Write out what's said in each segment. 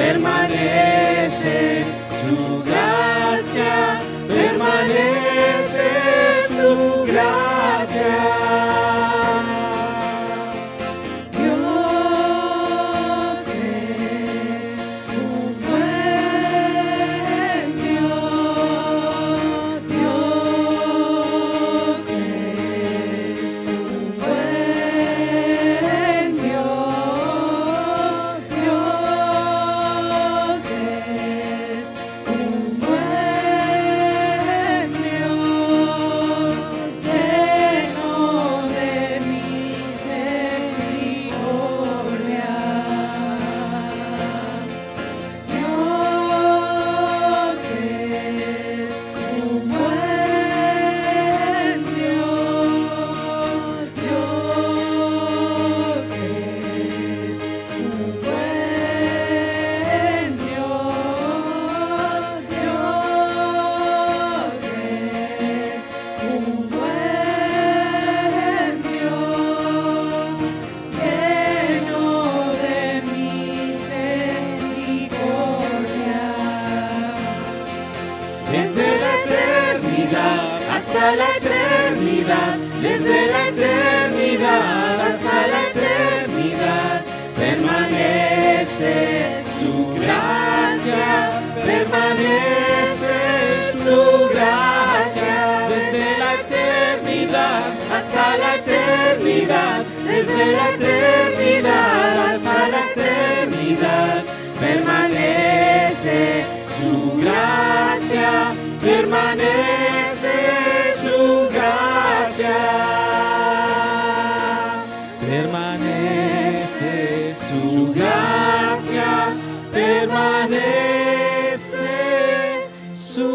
permanece su gracia, permanece su gracia. Hasta la eternidad, desde la eternidad hasta la eternidad, permanece su gracia, permanece su gracia. Desde la eternidad hasta la eternidad, desde la eternidad hasta la eternidad, permanece su gracia, permanece su gracia, permanece su gracia, permanece su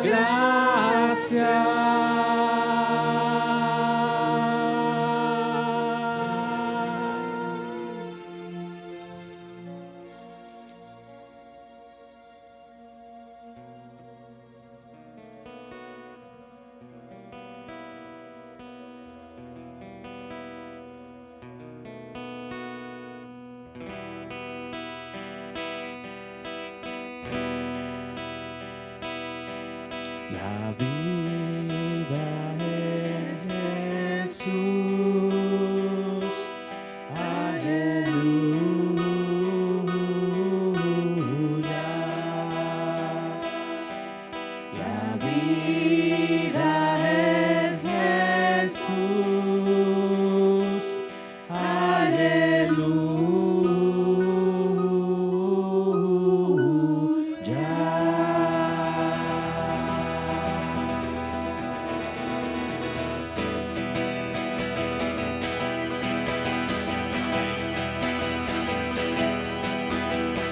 gracia.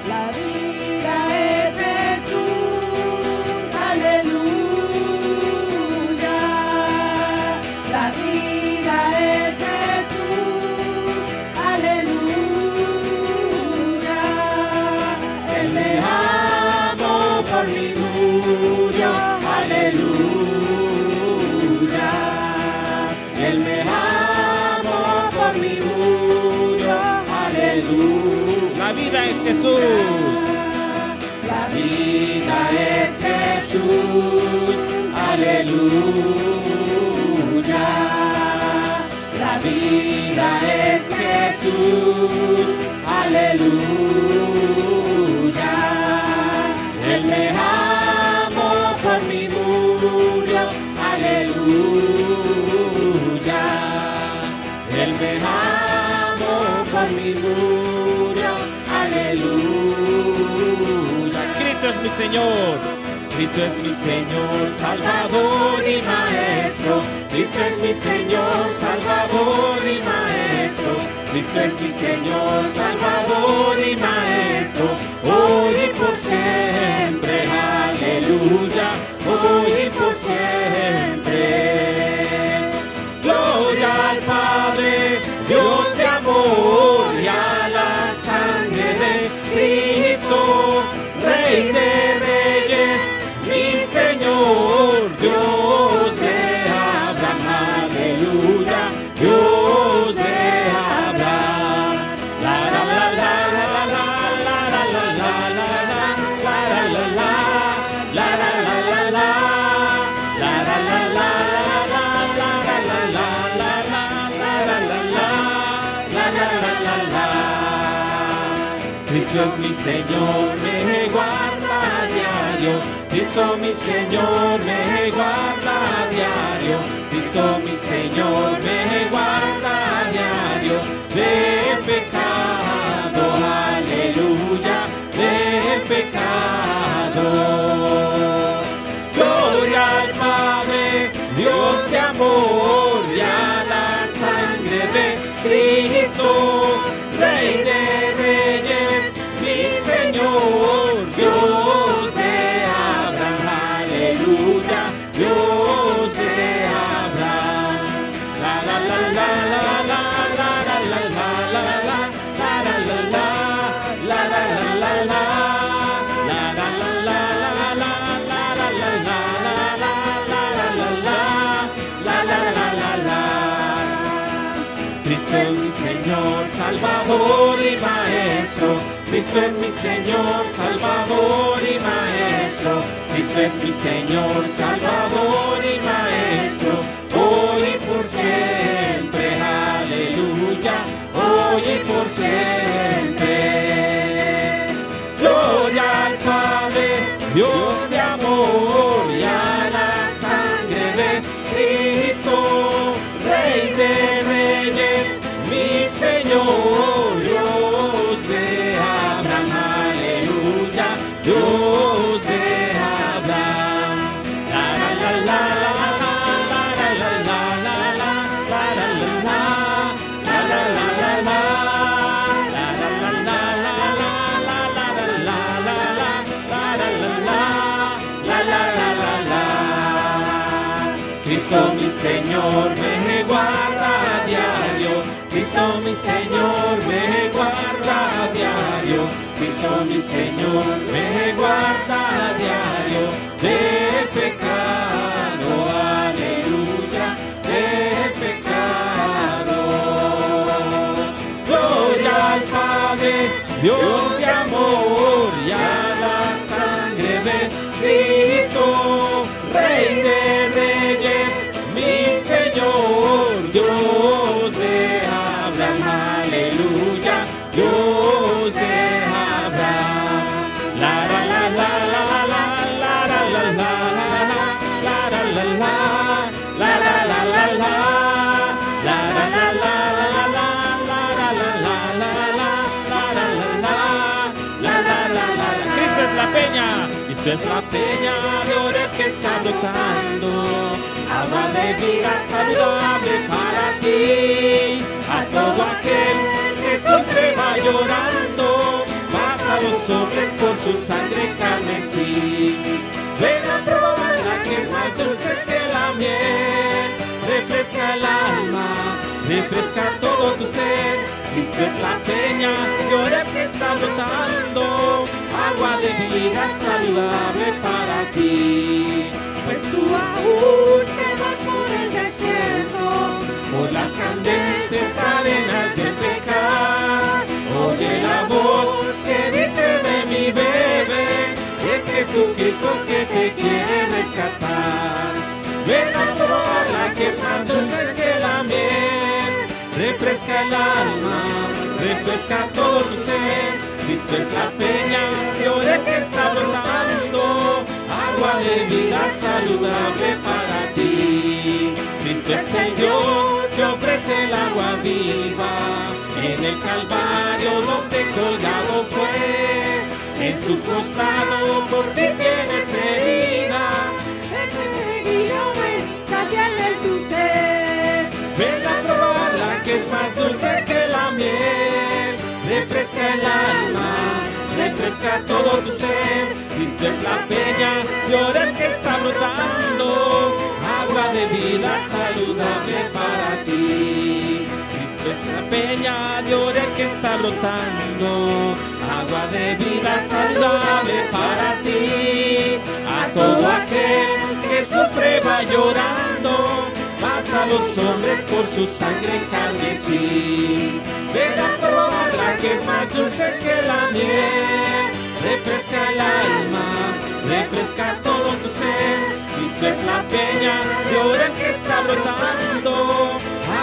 La vida es Jesús, aleluya. La vida es Jesús, aleluya. Él me amó por mi murió, aleluya. La vida es Jesús. La vida es Jesús, aleluya. La vida es Jesús, aleluya. Él me amó por mi murió, aleluya. Él me amó por mi murió, aleluya. Cristo es mi Señor, Cristo es mi Señor, Salvador y Maestro. Cristo es mi Señor, Salvador y Maestro. Cristo es mi Señor, Salvador y Maestro. Hoy y por siempre, aleluya. Hoy y por siempre. Gloria al Padre, Dios de amor, y a la sangre de Cristo, Rey de Reyes, mi Señor, Dios de Abraham, aleluya, Dios de Abraham. La la la la la la la es mi Señor, me guarda a diario. Cristo mi Señor, me guarda a diario. Cristo mi Señor, me guarda a diario. De pecado, aleluya, de pecado. Gloria al Padre, Dios de amor, y a la sangre de Cristo, Rey de reyes, mi Señor, Dios de Abraham, aleluya, Dios de Abraham. La la la la la la la la la la la la la la la la la. Cristo es mi Señor, Salvador y Maestro. Cristo es mi Señor, Salvador y Maestro. Cristo es mi Señor, Salvador y Maestro. Hoy y por siempre, aleluya, hoy y por siempre. Gloria al Padre, Dios de amor, y a la sangre de Cristo, Rey de reyes, mi Señor, Dios de Abraham, aleluya, Dios de Abraham. La la la la la la la la la la Cristo mi Señor me guarda a diario. Cristo mi Señor me guarda a diario. Cristo mi Señor me guarda a diario. De pecado, aleluya, de pecado. Gloria al Padre, Dios de amor, y a la sangre de Cristo, Rey de reyes, mi Señor, Dios de Abraham, aleluya, Dios de Abraham. La la la la la la la la la la la la la la la la la. Cristo es la peña. Cristo es la peña de oro que está brotando, agua de vida saludable para ti. A todo aquel que sufre va llorando, más a los hombres por su sangre carmesí. Ven a probarla que es más dulce que la miel, refresca el alma, refresca todo tu ser. Cristo es la peña de oro que está brotando, agua de vida saludable para ti. Pues tú aún te vas por el desierto, Por las candentes arenas del pecado, oye la voz que dice de mi bebé, es Jesucristo que te quiere rescatar. Ven a probarla que es más dulce que la miel, refresca el alma, refresca todo tu ser. Cristo es la peña de oro que está brotando, agua de vida saludable para ti. Cristo es el Dios que ofrece el agua viva, en el Calvario donde colgado fue, en su costado por ti tienes herida. enseguida ven, saciarle tu sed. Ven a probarla que es más dulce que la miel, refresca el alma, refresca todo tu ser. Cristo es la peña de oro que está brotando, agua de vida saludable para ti. Cristo es la peña de oro que está brotando, agua de vida saludable para ti. A todo aquel que sufre va llorando, más a los hombres por su sangre carmesí. Ven a probarla que es más dulce que la miel, refresca el alma, refresca todo tu ser. Cristo es la peña de oro que está brotando,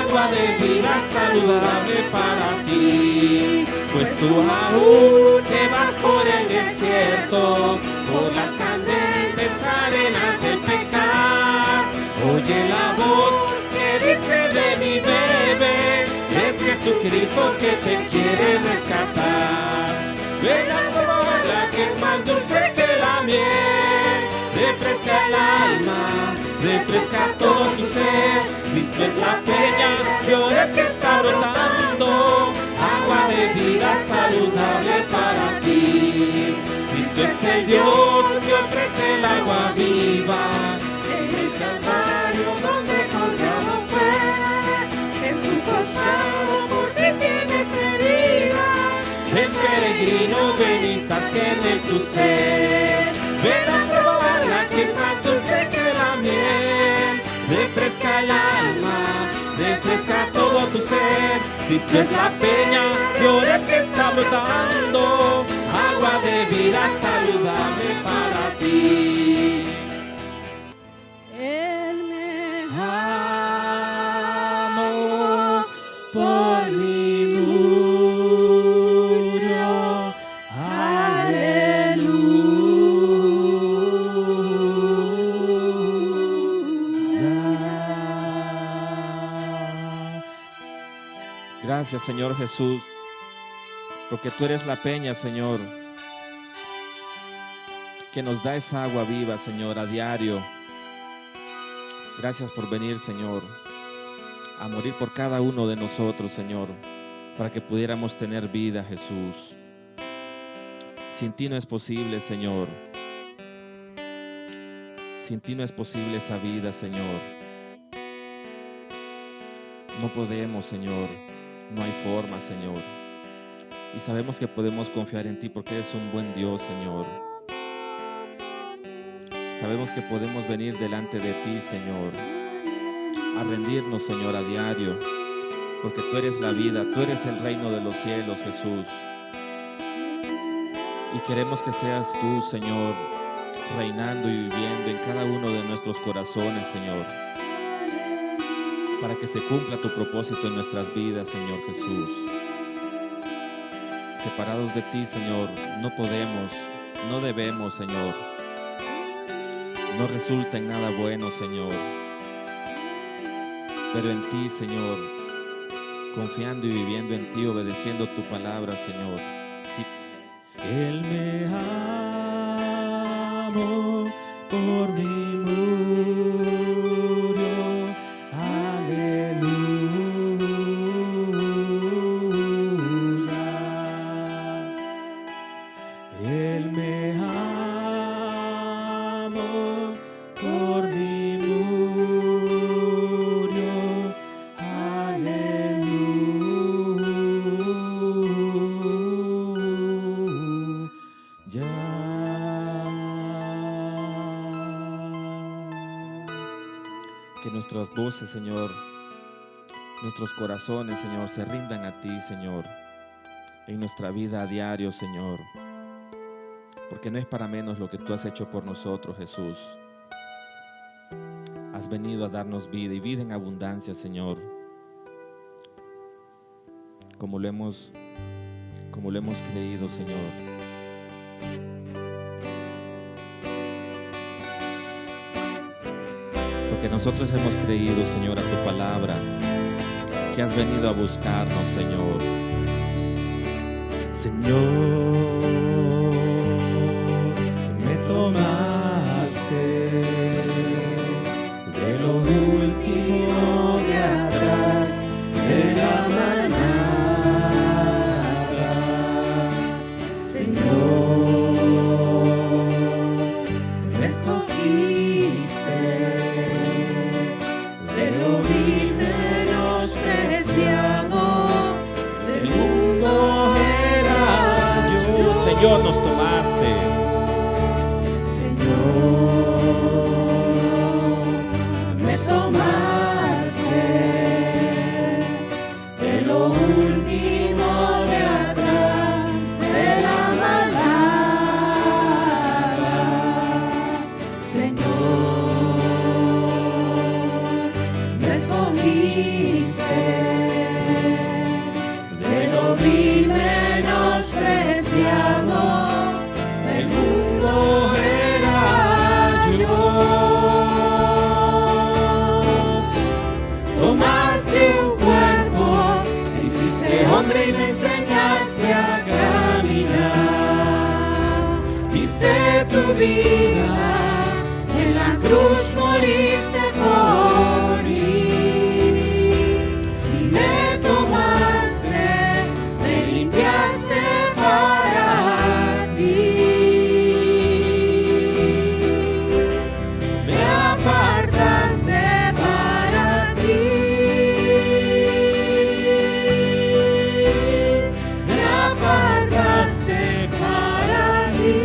agua de vida saludable para ti. pues tú aún te vas por el desierto, por las candentes arenas del pecado. Oye la voz que dice ven y bebe, es Jesucristo que te quiere rescatar. Ven a probar la que es más dulce que la miel, refresca el alma, refresca todo tu ser. Cristo es la peña de oro que está brotando, agua de vida saludable para ti. Cristo es el Dios que ofrece el agua viva, En el Calvario donde colgado fue, en su costado por ti tienes herida. ven peregrino, ven y saciende tu ser. Ven a probar la que es más dulce que la miel, refresca el alma, refresca todo tu ser. Cristo es la peña de oro que está brotando, agua de vida saludable para ti. Él me Amó por mí murió, aleluya. Gracias, Señor Jesús, porque tú eres la peña, Señor, que nos da esa agua viva, Señor, a diario. Gracias por venir, Señor, a morir por cada uno de nosotros, Señor, para que pudiéramos tener vida, Jesús. Sin ti no es posible, Señor. Sin ti no es posible esa vida, Señor. No podemos, Señor. No hay forma, Señor. Y sabemos que podemos confiar en ti porque eres un buen Dios, Señor. Sabemos que podemos venir delante de ti, Señor, a rendirnos, Señor, a diario, porque tú eres la vida, tú eres el reino de los cielos, Jesús. Y queremos que seas tú, Señor, reinando y viviendo en cada uno de nuestros corazones, Señor, para que se cumpla tu propósito en nuestras vidas, Señor Jesús. Separados de ti, Señor, no podemos, no debemos, Señor. No resulta en nada bueno, Señor. Pero en ti, Señor, confiando y viviendo en ti, obedeciendo tu palabra, Señor. Sí. Él me amó, por mí murió, aleluya. Él me amó, por mí murió, aleluya. Que nuestras voces, Señor, nuestros corazones, Señor, se rindan a ti, Señor, en nuestra vida a diario, Señor, porque no es para menos lo que tú has hecho por nosotros, Jesús. Has venido a darnos vida y vida en abundancia, Señor, como lo hemos creído, Señor. Porque nosotros hemos creído, Señor, a tu palabra, que has venido a buscarnos, Señor. Señor, me tomaste de lo último de atrás, de la manada. Señor, me escogiste de lo vil menospreciado, del mundo era yo. Señor, nos tomaste. Señor, me tomaste de lo último de atrás, de la maldad. Señor, me escogiste de lo vil menospreciado, el mundo era yo. Tomaste un cuerpo, te hiciste hombre y me enseñaste a caminar. Diste tu vida, en la cruz moriste por mí. Y me tomaste, me limpiaste para ti. Me apartaste para ti. Me apartaste para ti.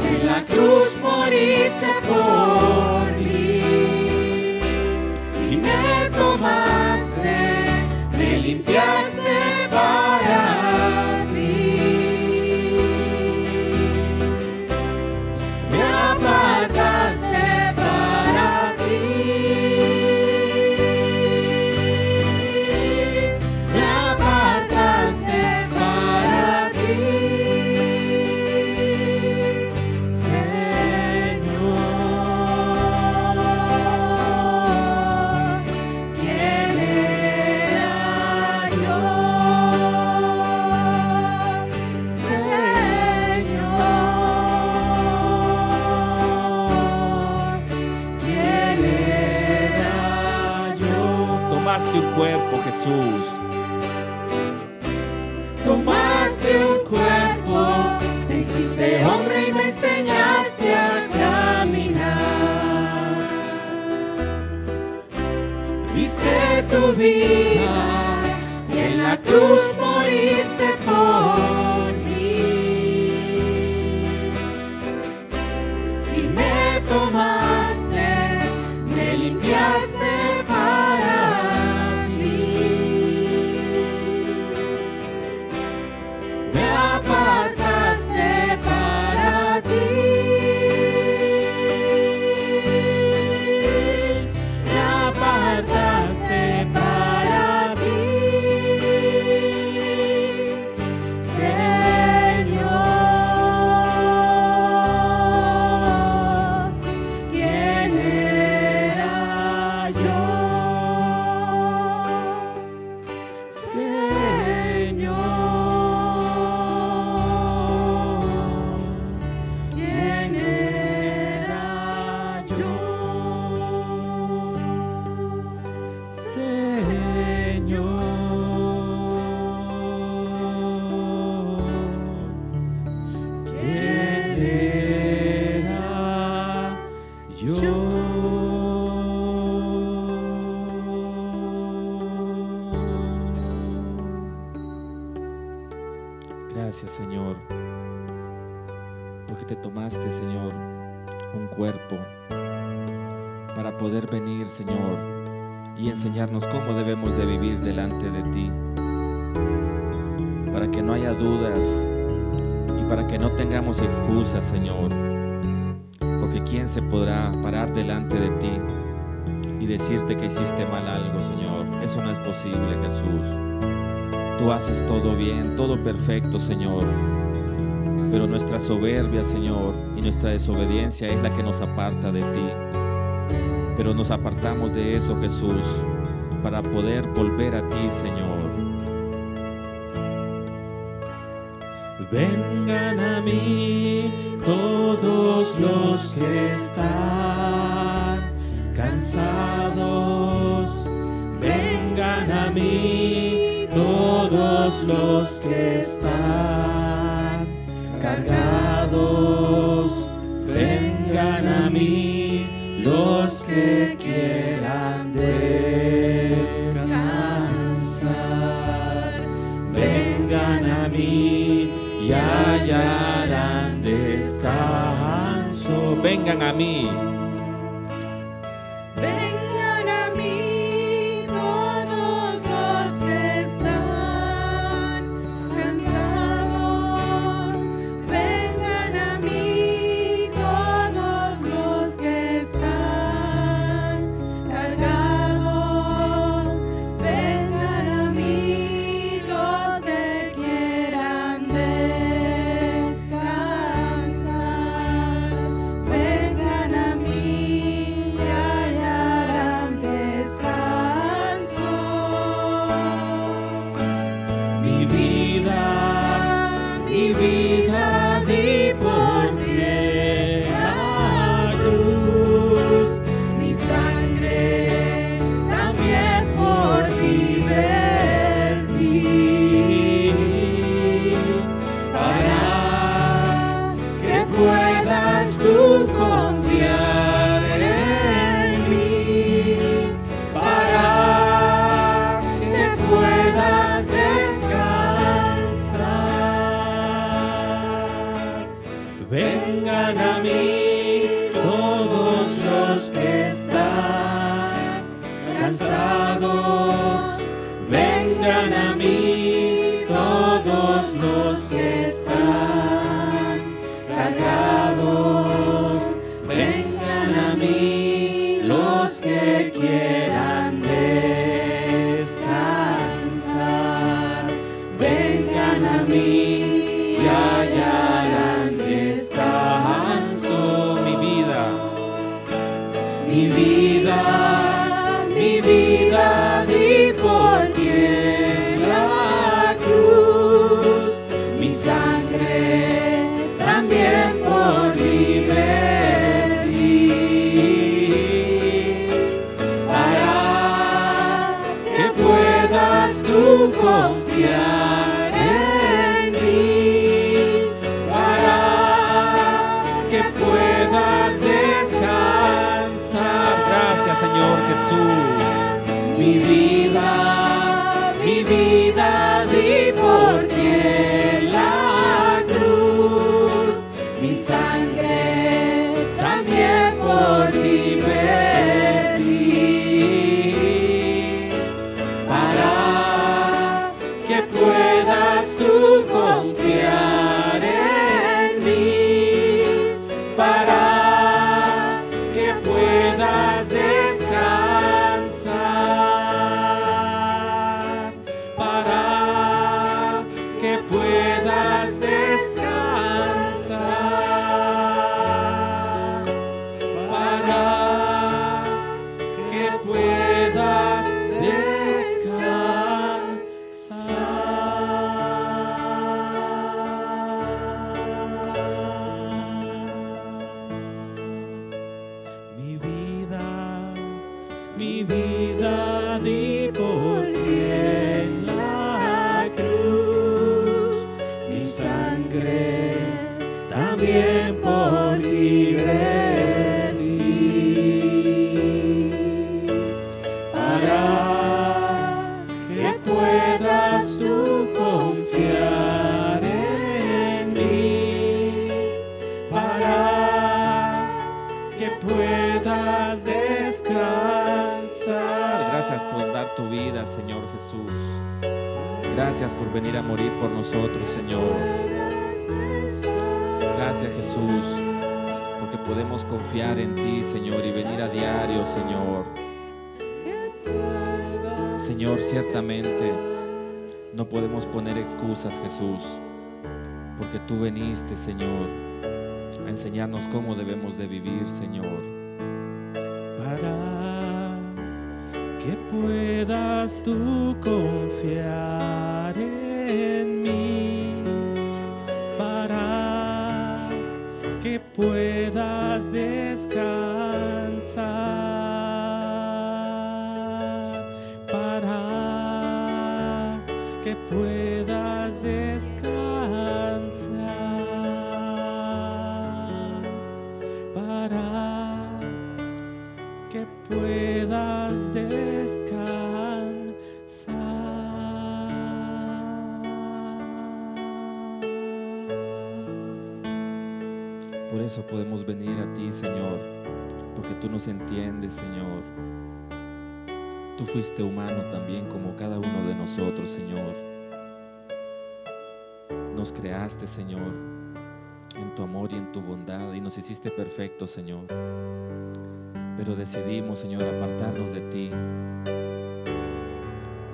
En la cruz moriste por mí y me tomaste, me limpiaste para ti. Me apartaste para ti. Me apartaste para ti. Tomaste un cuerpo, Jesús. Tomaste un cuerpo, te hiciste hombre y me enseñaste a caminar. Diste tu vida y en la cruz moriste por mí. Y me tomaste, me limpiaste para ti. Me apartaste para ti. Me apartaste para ti. Señor, ¿quién era yo? Señor, ¿quién era yo? Señor, ¿quién era yo? Gracias, Señor, porque te tomaste, Señor, un cuerpo para poder venir, Señor, y enseñarnos cómo debemos de vivir delante de ti, para que no haya dudas y para que no tengamos excusas, Señor, porque ¿quién se podrá parar delante de ti y decirte que hiciste mal algo, Señor? Eso no es posible, Jesús. Tú haces todo bien, todo perfecto, Señor. pero nuestra soberbia, Señor, y nuestra desobediencia es la que nos aparta de ti. Pero nos apartamos de eso, Jesús, para poder volver a ti, Señor. Vengan a mí todos los que están cansados. Vengan a mí todos los que están cargados. Vengan a mí los que quieran descansar. Vengan a mí y hallarán descanso. Vengan a mí. Vengan a mí todos los que están cansados. Vengan a mí todos los que están cargados. Vengan a mí los que quieran descansar. Vengan a mí y hallarán descanso. Mi vida di por ti en la cruz. Mi sangre también por ti vertí, para que puedas tú confiar en mí, para que puedas descansar. Vengan a mí todos los que están cansados. Vengan a mí todos los que están cargados. Vengan a mí los que quieran descansar. Vengan a mí y hallarán descanso. Mi vida di por ti en la cruz. Mi sangre también por ti vertí, para que puedas tú confiar en mí, para que puedas descansar. Gracias, Señor Jesús. Mi vida di por ti en la cruz. Mi sangre también por ti vertí, para que puedas tú confiar en mí, para que puedas descansar, para que puedas descansar, para que puedas descansar. Mi vida di por ti en la cruz. Mi sangre también por ti vertí, para que puedas tú confiar en mí, para que puedas descansar. Gracias por dar tu vida, Señor Jesús. Gracias por venir a morir por nosotros, Señor. Gracias, Jesús, porque podemos confiar en ti, Señor, y venir a diario, Señor. Señor, ciertamente no podemos poner excusas, Jesús, porque tú viniste, Señor, a enseñarnos cómo debemos de vivir, Señor, para que puedas tú confiar en mí, para que puedas descansar, para que puedas descansar, para que puedas descansar. Por eso podemos venir a ti, Señor, porque tú nos entiendes, Señor. Tú fuiste humano también como cada uno de nosotros, Señor. Nos creaste, Señor, en tu amor y en tu bondad, y nos hiciste perfectos, Señor. Pero decidimos, Señor, apartarnos de ti,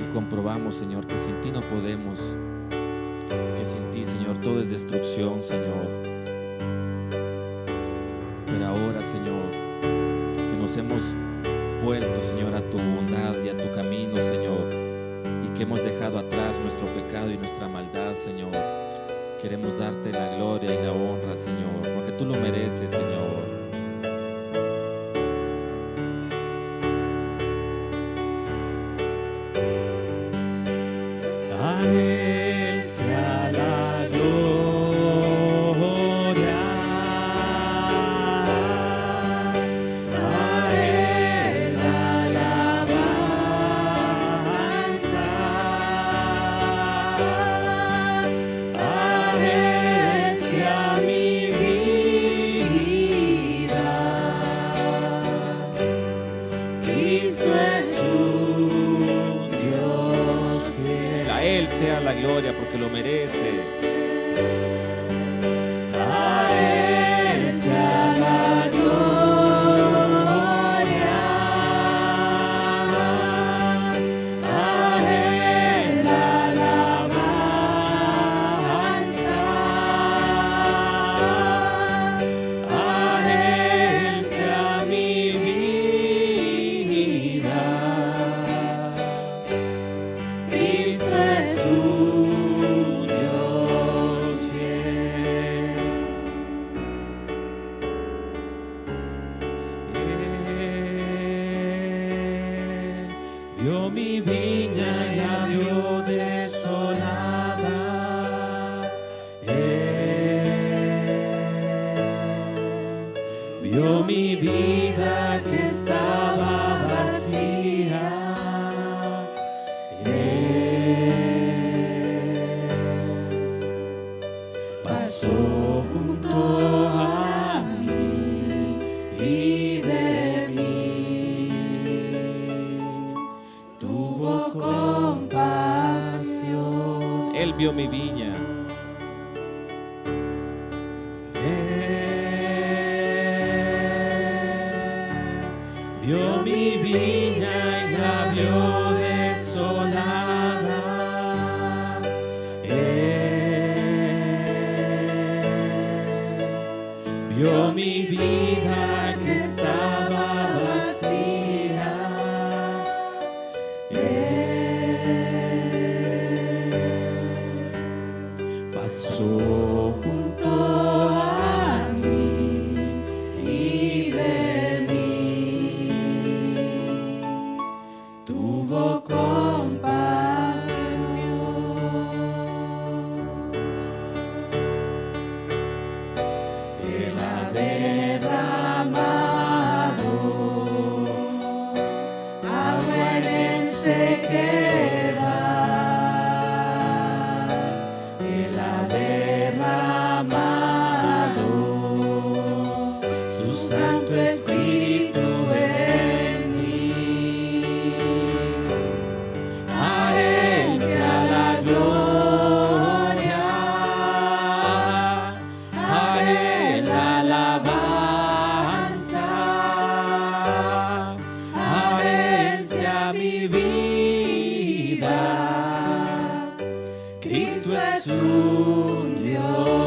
y comprobamos, Señor, que sin ti no podemos, que sin ti, Señor, todo es destrucción, Señor. Pero ahora, Señor, que nos hemos vuelto, Señor, a tu bondad y a tu camino, Señor, y que hemos dejado atrás nuestro pecado y nuestra maldad, Señor, queremos darte la gloria y la honra, Señor, porque tú lo mereces, Señor. A Él sea la gloria, a Él la alabanza, a Él sea mi vida. Cristo es un Dios fiel. A Él sea la gloria porque lo merece. A Él sea la gloria, a Él la alabanza, a Él sea mi vida. Cristo es un Dios fiel. Él vio mi viña y la vio desolada. Él vio mi vida que estaba vacía. Pasó junto a mí y de mí tuvo compasión. Él vio mi viña. Él vio mi viña y la vio desolada. Vio mi vida que estaba vacía. Él pasó junto a mí y de mí tuvo compasión. Él ha derramado agua en el sequedad. Él ha derramado su Santo Espíritu en mí. A Él sea la gloria, a Él la alabanza, a Él sea mi vida. Cristo es un Dios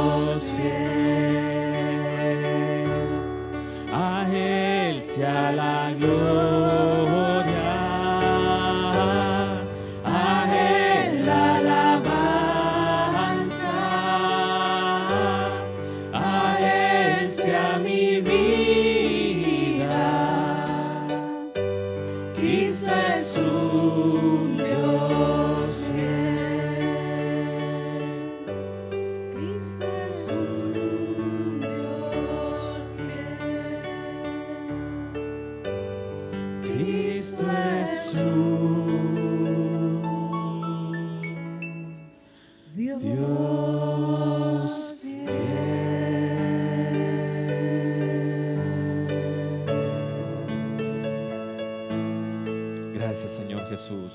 Jesús,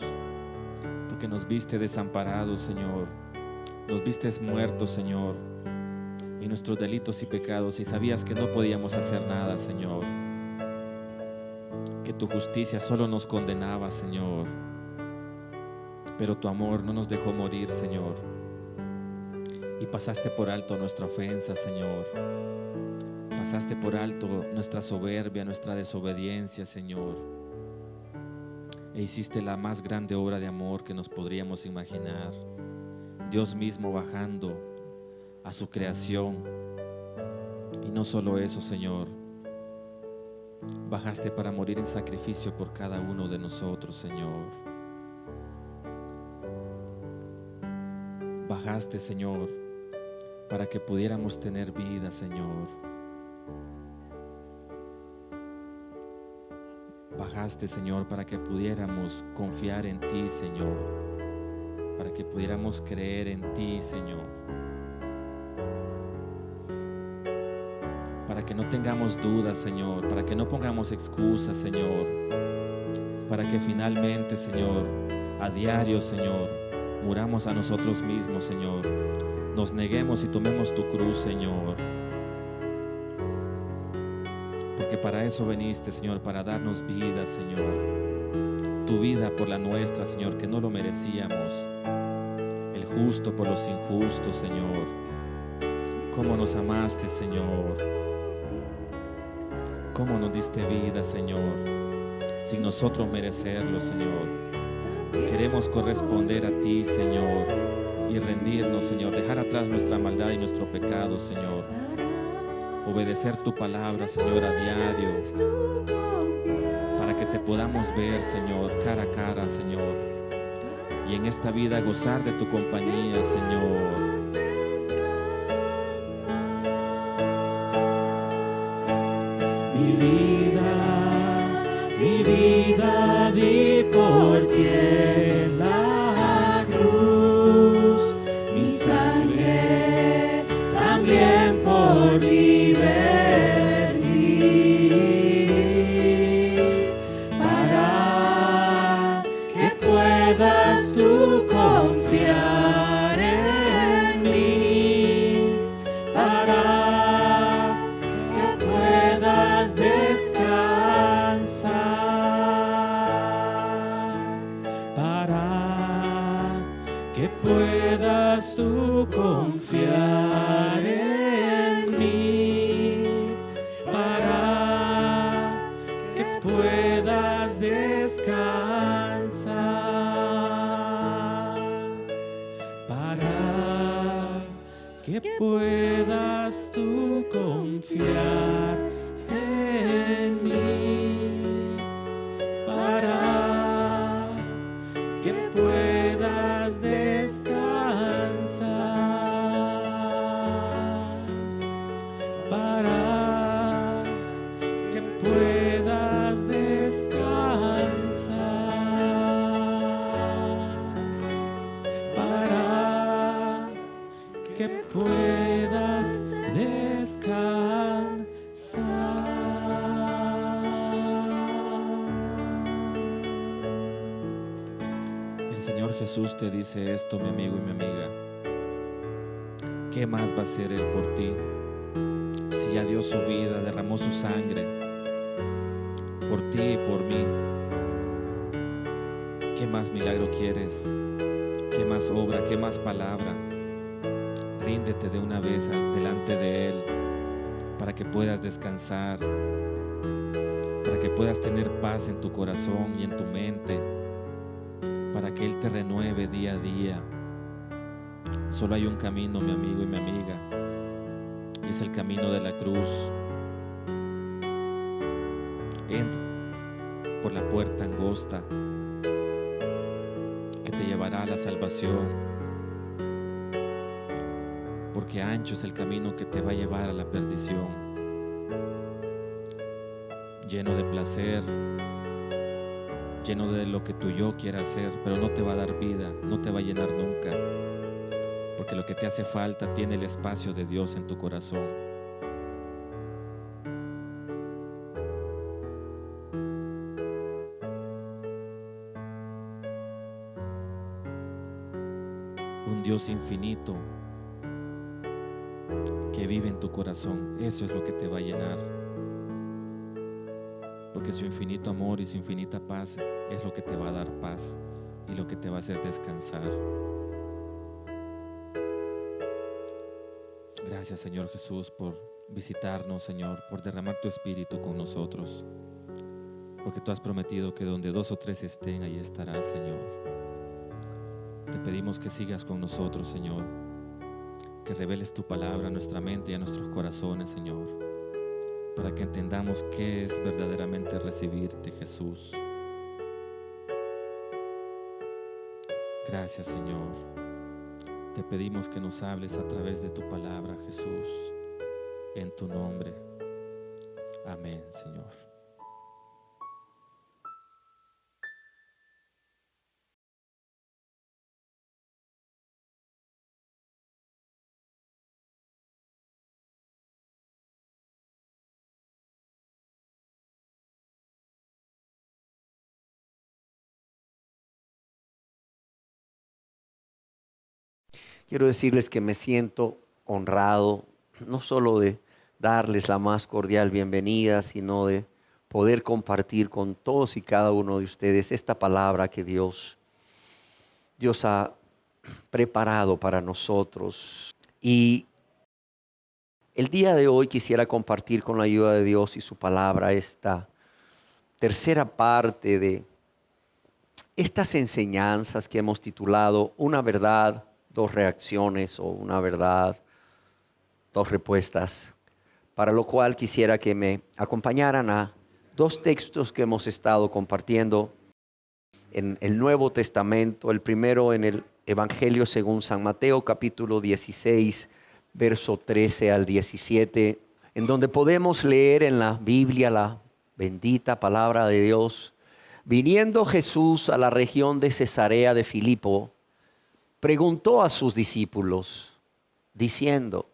porque nos viste desamparados, Señor. Nos vistes muertos, Señor, y nuestros delitos y pecados, y sabías que no podíamos hacer nada, Señor, que tu justicia solo nos condenaba, Señor, pero tu amor no nos dejó morir, Señor, y pasaste por alto nuestra ofensa, Señor. Pasaste por alto nuestra soberbia, nuestra desobediencia, Señor, e hiciste la más grande obra de amor que nos podríamos imaginar. Dios mismo bajando a su creación. Y no solo eso, Señor, bajaste para morir en sacrificio por cada uno de nosotros, Señor. Bajaste, Señor, para que pudiéramos tener vida, Señor. Bajaste, Señor, para que pudiéramos confiar en ti, Señor, para que pudiéramos creer en ti, Señor, para que no tengamos dudas, Señor, para que no pongamos excusas, Señor, para que finalmente, Señor, a diario, Señor, muramos a nosotros mismos, Señor, nos neguemos y tomemos tu cruz, Señor, porque para eso veniste, Señor, para darnos vida, Señor, tu vida por la nuestra, Señor, que no lo merecíamos, el justo por los injustos, Señor. Cómo nos amaste, Señor, cómo nos diste vida, Señor, sin nosotros merecerlo, Señor. Queremos corresponder a ti, Señor, y rendirnos, Señor, dejar atrás nuestra maldad y nuestro pecado, Señor. Obedecer tu palabra, Señor, a diario, para que te podamos ver, Señor, cara a cara, Señor, y en esta vida gozar de tu compañía, Señor. Mi vida di por ti en la cruz, mi sangre también por ti vertí, para que puedas tú confiar en mí, para que puedas descansar, para que puedas tú confiar en mí, para que puedas descansar, para que puedas tú confiar en mí, para que puedas descansar, para que puedas descansar, para que puedas descansar. El Señor Jesús te dice esto, mi amigo y mi amiga. ¿Qué más va a hacer Él por ti? Si ya dio su vida, derramó su sangre por ti y por mí. ¿Qué más milagro quieres? ¿Qué más obra? ¿Qué más palabra? Ríndete de una vez delante de Él para que puedas descansar, para que puedas tener paz en tu corazón y en tu mente, para que Él te renueve día a día. Solo hay un camino, mi amigo y mi amiga, y es el camino de la cruz. Entra por la puerta angosta que te llevará a la salvación, porque ancho es el camino que te va a llevar a la perdición, lleno de placer, lleno de lo que tu yo quiera hacer, pero no te va a dar vida, no te va a llenar nunca, porque lo que te hace falta tiene el espacio de Dios en tu corazón. Dios infinito que vive en tu corazón. Eso es lo que te va a llenar, porque su infinito amor y su infinita paz es lo que te va a dar paz y lo que te va a hacer descansar. Gracias, Señor Jesús, por visitarnos, Señor, por derramar tu espíritu con nosotros, porque tú has prometido que donde 2 o 3 estén, ahí estarás, Señor. Te pedimos que sigas con nosotros, Señor, que reveles tu palabra a nuestra mente y a nuestros corazones, Señor, para que entendamos qué es verdaderamente recibirte, Jesús. Gracias, Señor. Te pedimos que nos hables a través de tu palabra, Jesús, en tu nombre. Amén, Señor. Quiero decirles que me siento honrado, no solo de darles la más cordial bienvenida, sino de poder compartir con todos y cada uno de ustedes esta palabra que Dios ha preparado para nosotros. Y el día de hoy quisiera compartir con la ayuda de Dios y su palabra esta tercera parte de estas enseñanzas que hemos titulado Una verdad, 2 reacciones, o una verdad, 2 respuestas, para lo cual quisiera que me acompañaran a 2 textos que hemos estado compartiendo en el Nuevo Testamento. El primero en el Evangelio según San Mateo, capítulo 16, verso 13 al 17, en donde podemos leer en la Biblia la bendita palabra de Dios. Viniendo Jesús a la región de Cesarea de Filipo, preguntó a sus discípulos, diciendo: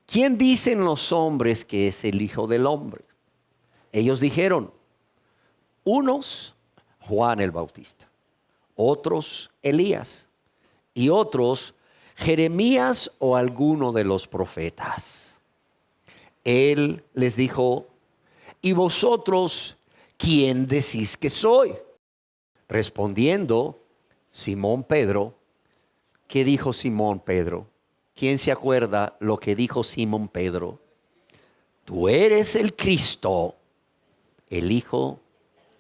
¿quién dicen los hombres que es el Hijo del Hombre? Ellos dijeron: unos, Juan el Bautista; otros, Elías; y otros, Jeremías o alguno de los profetas. Él les dijo: ¿y vosotros quién decís que soy? Respondiendo Simón Pedro. ¿Qué dijo Simón Pedro? ¿Quién se acuerda lo que dijo Simón Pedro? Tú eres el Cristo, el Hijo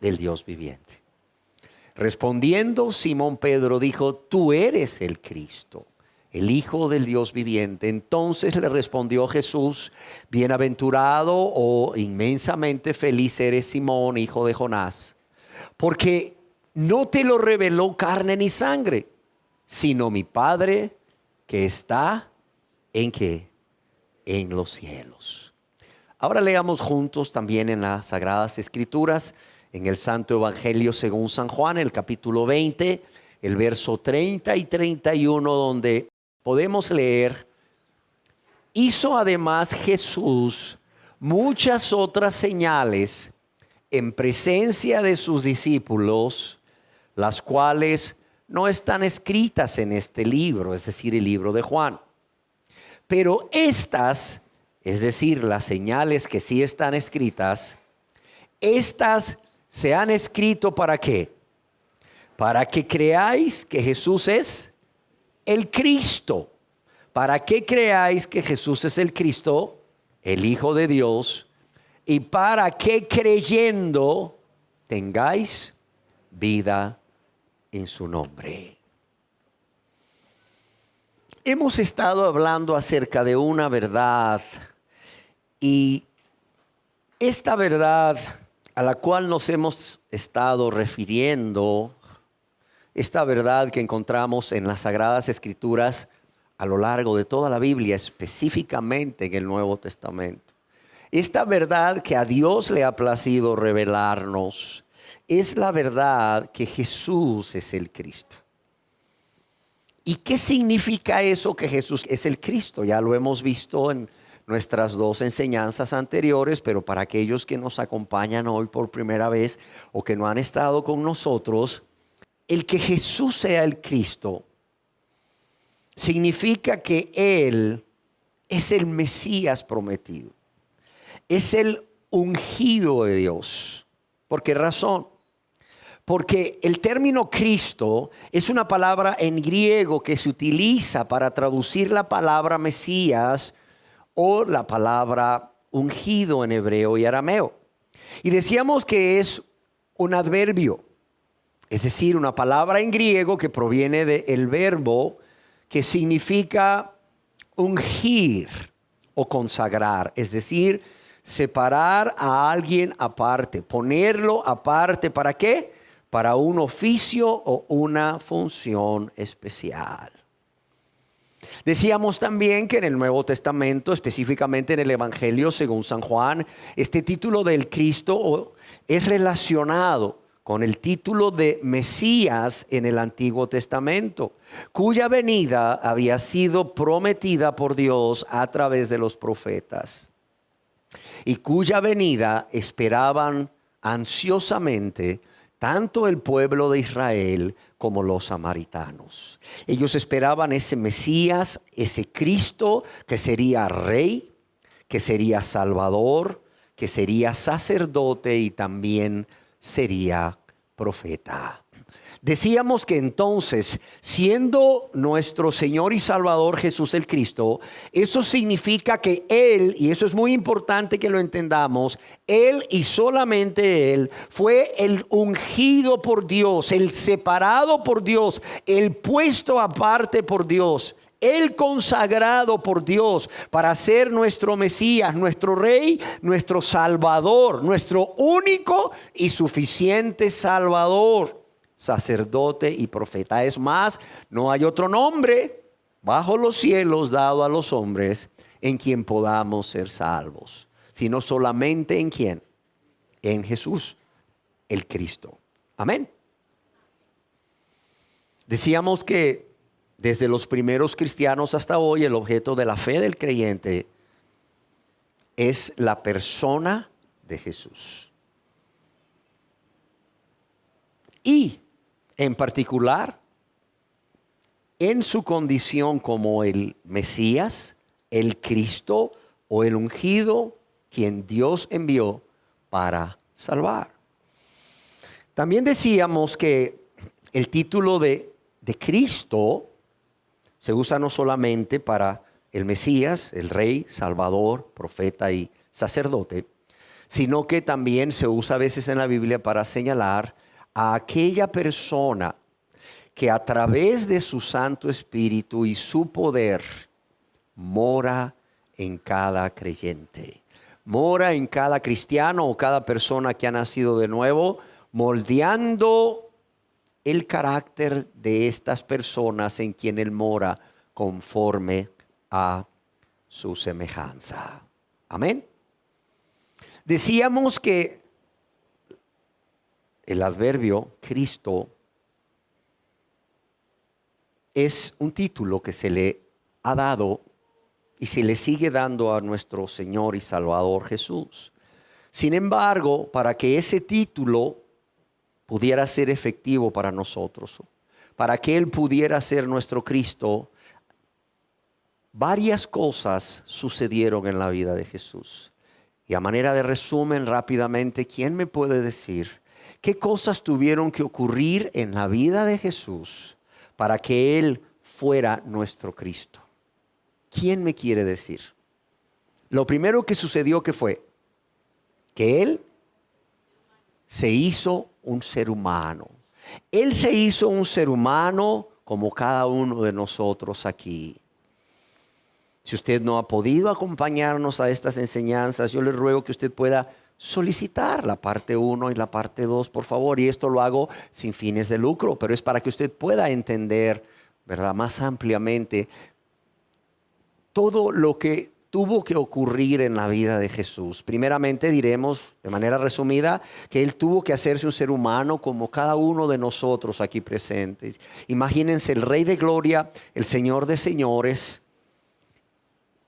del Dios viviente. Respondiendo Simón Pedro dijo: tú eres el Cristo, el Hijo del Dios viviente. Entonces le respondió Jesús: bienaventurado o inmensamente feliz eres, Simón, hijo de Jonás, porque no te lo reveló carne ni sangre, sino mi Padre que está ¿en qué? En los cielos. Ahora leamos juntos también en las Sagradas Escrituras, en el Santo Evangelio según San Juan, el capítulo 20, el verso 30 y 31, donde podemos leer: hizo además Jesús muchas otras señales en presencia de sus discípulos, las cuales no están escritas en este libro, es decir, el libro de Juan. Pero estas, es decir, las señales que sí están escritas, estas se han escrito ¿para qué? Para que creáis que Jesús es el Cristo. ¿Para qué creáis que Jesús es el Cristo, el Hijo de Dios? Y para que creyendo tengáis vida en su nombre. Hemos estado hablando acerca de una verdad, y esta verdad a la cual nos hemos estado refiriendo, esta verdad que encontramos en las Sagradas Escrituras a lo largo de toda la Biblia, específicamente en el Nuevo Testamento. Esta verdad que a Dios le ha placido revelarnos es la verdad que Jesús es el Cristo. ¿Y qué significa eso, que Jesús es el Cristo? Ya lo hemos visto en nuestras 2 enseñanzas anteriores, pero para aquellos que nos acompañan hoy por primera vez o que no han estado con nosotros, el que Jesús sea el Cristo significa que Él es el Mesías prometido. Es el ungido de Dios. ¿Por qué razón? Porque el término Cristo es una palabra en griego que se utiliza para traducir la palabra Mesías o la palabra ungido en hebreo y arameo. Y decíamos que es un adverbio, es decir, una palabra en griego que proviene del verbo que significa ungir o consagrar, es decir, separar a alguien aparte, ponerlo aparte. ¿Para qué? Para un oficio o una función especial. Decíamos también que en el Nuevo Testamento, específicamente en el Evangelio según San Juan, este título del Cristo es relacionado con el título de Mesías en el Antiguo Testamento, cuya venida había sido prometida por Dios a través de los profetas y cuya venida esperaban ansiosamente tanto el pueblo de Israel como los samaritanos. Ellos esperaban ese Mesías, ese Cristo que sería rey, que sería salvador, que sería sacerdote y también sería profeta. Decíamos que entonces, siendo nuestro Señor y Salvador Jesús el Cristo, eso significa que Él, y eso es muy importante que lo entendamos, Él y solamente Él fue el ungido por Dios, el separado por Dios, el puesto aparte por Dios, el consagrado por Dios para ser nuestro Mesías, nuestro Rey, nuestro Salvador, nuestro único y suficiente Salvador, sacerdote y profeta. Es más, no hay otro nombre bajo los cielos dado a los hombres en quien podamos ser salvos, sino solamente en quién, en Jesús, el Cristo. Amén. Decíamos que desde los primeros cristianos hasta hoy el objeto de la fe del creyente es la persona de Jesús. Y en particular, en su condición como el Mesías, el Cristo o el ungido, quien Dios envió para salvar. También decíamos que el título de Cristo se usa no solamente para el Mesías, el Rey, Salvador, profeta y sacerdote, sino que también se usa a veces en la Biblia para señalar a aquella persona que a través de su Santo Espíritu y su poder mora en cada creyente, mora en cada cristiano o cada persona que ha nacido de nuevo, moldeando el carácter de estas personas en quien Él mora conforme a su semejanza. Amén. Decíamos que el adverbio Cristo es un título que se le ha dado y se le sigue dando a nuestro Señor y Salvador Jesús. Sin embargo, para que ese título pudiera ser efectivo para nosotros, para que Él pudiera ser nuestro Cristo, varias cosas sucedieron en la vida de Jesús. Y a manera de resumen rápidamente, ¿quién me puede decir qué cosas tuvieron que ocurrir en la vida de Jesús para que Él fuera nuestro Cristo? ¿Quién me quiere decir? Lo primero que sucedió, ¿qué fue? Que Él se hizo un ser humano. Él se hizo un ser humano como cada uno de nosotros aquí. Si usted no ha podido acompañarnos a estas enseñanzas, yo le ruego que usted pueda solicitar la parte 1 y la parte 2, por favor. Y esto lo hago sin fines de lucro, pero es para que usted pueda entender, ¿verdad?, más ampliamente todo lo que tuvo que ocurrir en la vida de Jesús. Primeramente diremos, de manera resumida, que Él tuvo que hacerse un ser humano como cada uno de nosotros aquí presentes. Imagínense el Rey de Gloria, el Señor de señores,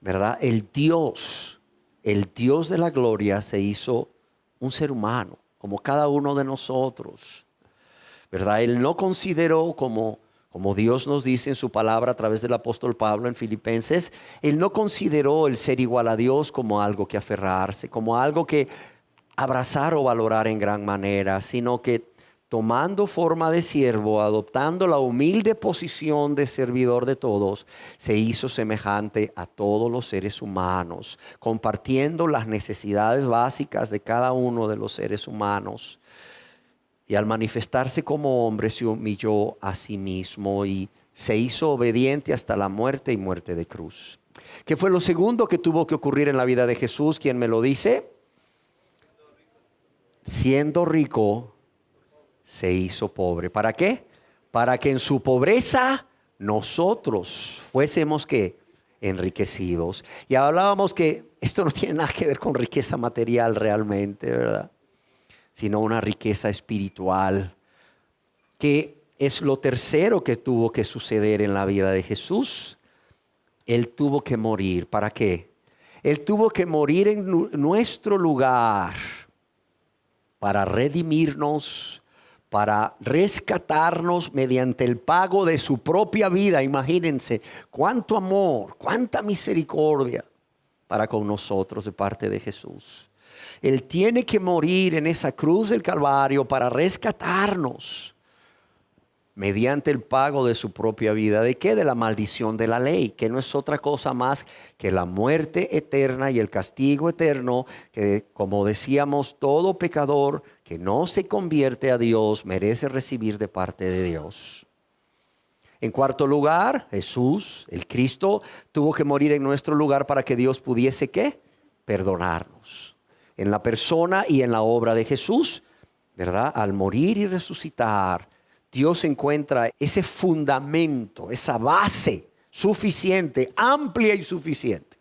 ¿verdad? El Dios de la gloria se hizo un ser humano, como cada uno de nosotros, ¿verdad? Él no consideró como Como Dios nos dice en su palabra a través del apóstol Pablo en Filipenses, Él no consideró el ser igual a Dios como algo que aferrarse, como algo que abrazar o valorar en gran manera, sino que tomando forma de siervo, adoptando la humilde posición de servidor de todos, se hizo semejante a todos los seres humanos, compartiendo las necesidades básicas de cada uno de los seres humanos. Y al manifestarse como hombre se humilló a sí mismo y se hizo obediente hasta la muerte y muerte de cruz. ¿Qué fue lo segundo que tuvo que ocurrir en la vida de Jesús? ¿Quién me lo dice? Siendo rico, se hizo pobre. ¿Para qué? Para que en su pobreza nosotros fuésemos ¿qué? Enriquecidos. Y hablábamos que esto no tiene nada que ver con riqueza material realmente, ¿verdad? Sino una riqueza espiritual, que es lo tercero que tuvo que suceder en la vida de Jesús. Él tuvo que morir. ¿Para qué? Él tuvo que morir en nuestro lugar para redimirnos, para rescatarnos mediante el pago de su propia vida. Imagínense cuánto amor, cuánta misericordia para con nosotros de parte de Jesús. Él tiene que morir en esa cruz del Calvario para rescatarnos mediante el pago de su propia vida. ¿De qué? De la maldición de la ley, que no es otra cosa más que la muerte eterna y el castigo eterno, que como decíamos, todo pecador que no se convierte a Dios merece recibir de parte de Dios. En cuarto lugar, Jesús, el Cristo, tuvo que morir en nuestro lugar para que Dios pudiese ¿qué? Perdonarnos. En la persona y en la obra de Jesús, ¿verdad? Al morir y resucitar, Dios encuentra ese fundamento, esa base suficiente, amplia y suficiente.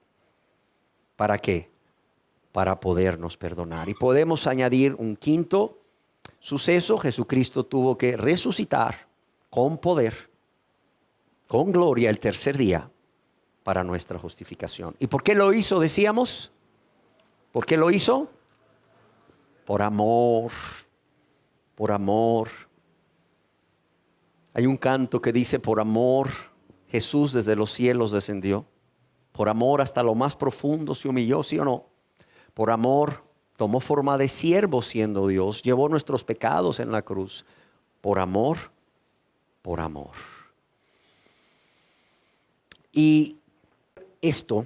¿Para qué? Para podernos perdonar. Y podemos añadir un quinto suceso. Jesucristo tuvo que resucitar con poder, con gloria el tercer día para nuestra justificación. ¿Y por qué lo hizo? Decíamos. ¿Por qué lo hizo? Por amor. Por amor. Hay un canto que dice: por amor Jesús desde los cielos descendió. Por amor hasta lo más profundo se humilló, ¿sí o no? Por amor tomó forma de siervo siendo Dios. Llevó nuestros pecados en la cruz. Por amor, por amor. Y esto,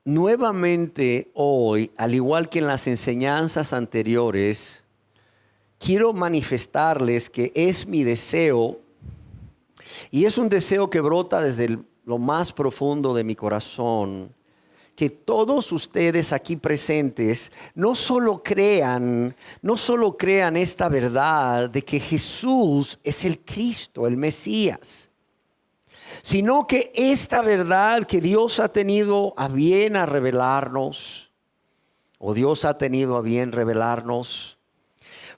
nuevamente hoy, al igual que en las enseñanzas anteriores, quiero manifestarles que es mi deseo, y es un deseo que brota desde lo más profundo de mi corazón, que todos ustedes aquí presentes no solo crean esta verdad de que Jesús es el Cristo, el Mesías, sino que esta verdad que Dios ha tenido a bien a revelarnos, o Dios ha tenido a bien revelarnos,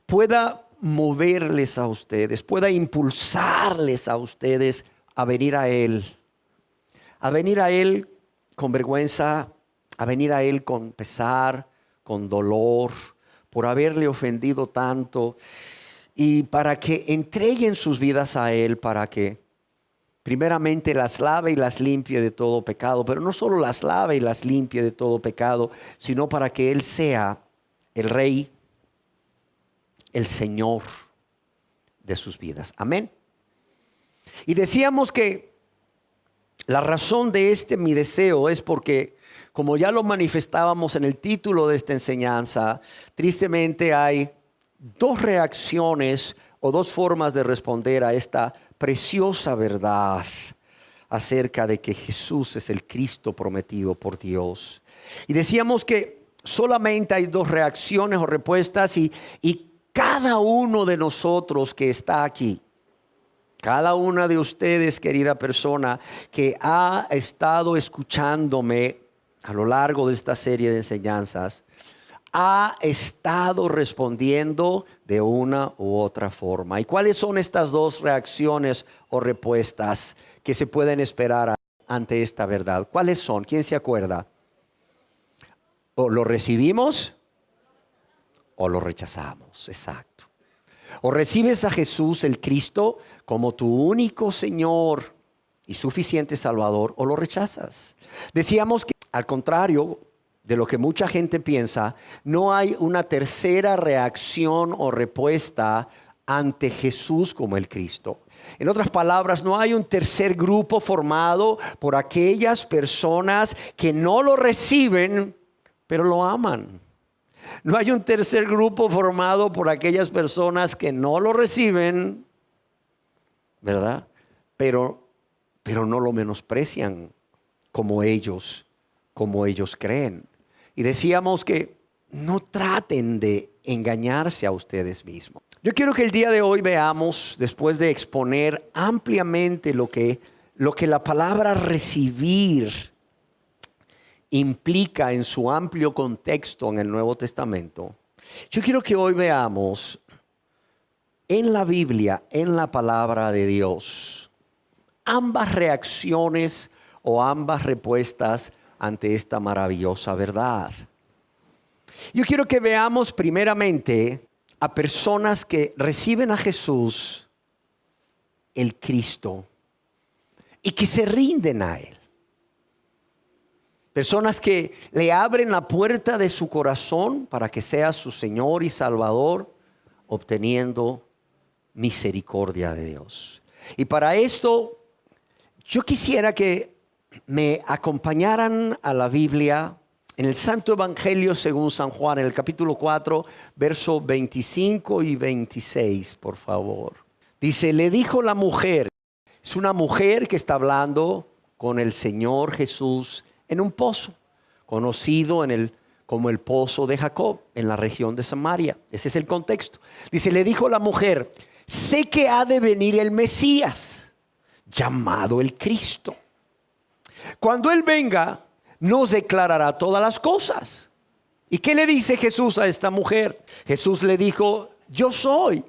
pueda moverles a ustedes, pueda impulsarles a ustedes a venir a Él con vergüenza, a venir a Él con pesar, con dolor, por haberle ofendido tanto, y para que entreguen sus vidas a Él, para que primeramente las lave y las limpie de todo pecado, pero no solo las lave y las limpie de todo pecado, sino para que Él sea el Rey, el Señor de sus vidas. Amén. Y decíamos que la razón de mi deseo es porque, como ya lo manifestábamos en el título de esta enseñanza, tristemente hay dos reacciones o dos formas de responder a esta preciosa verdad acerca de que Jesús es el Cristo prometido por Dios. Y decíamos que solamente hay dos reacciones o respuestas, y cada uno de nosotros que está aquí, cada una de ustedes, querida persona, que ha estado escuchándome a lo largo de esta serie de enseñanzas, ha estado respondiendo de una u otra forma. ¿Y cuáles son estas dos reacciones o respuestas que se pueden esperar ante esta verdad? ¿Cuáles son? ¿Quién se acuerda? ¿O lo recibimos o lo rechazamos? Exacto. O recibes a Jesús el Cristo como tu único Señor y suficiente Salvador, o lo rechazas. Decíamos que al contrario de lo que mucha gente piensa, no hay una tercera reacción o respuesta ante Jesús como el Cristo. En otras palabras, no hay un tercer grupo formado por aquellas personas que no lo reciben, pero lo aman. No hay un tercer grupo formado por aquellas personas que no lo reciben, ¿verdad? Pero no lo menosprecian como ellos creen. Y decíamos que no traten de engañarse a ustedes mismos. Yo quiero que el día de hoy veamos, después de exponer ampliamente lo que la palabra recibir implica en su amplio contexto en el Nuevo Testamento. Yo quiero que hoy veamos en la Biblia, en la palabra de Dios, ambas reacciones o ambas respuestas ante esta maravillosa verdad. Yo quiero que veamos primeramente a personas que reciben a Jesús, el Cristo, y que se rinden a Él. Personas que le abren la puerta de su corazón para que sea su Señor y Salvador, obteniendo misericordia de Dios. Y para esto, yo quisiera que me acompañaran a la Biblia en el Santo Evangelio según San Juan, en el capítulo 4, versos 25 y 26, por favor. Dice, le dijo la mujer, es una mujer que está hablando con el Señor Jesús en un pozo, conocido como el pozo de Jacob, en la región de Samaria. Ese es el contexto. Dice, le dijo la mujer, sé que ha de venir el Mesías, llamado el Cristo. Cuando Él venga, nos declarará todas las cosas. ¿Y qué le dice Jesús a esta mujer? Jesús le dijo, yo soy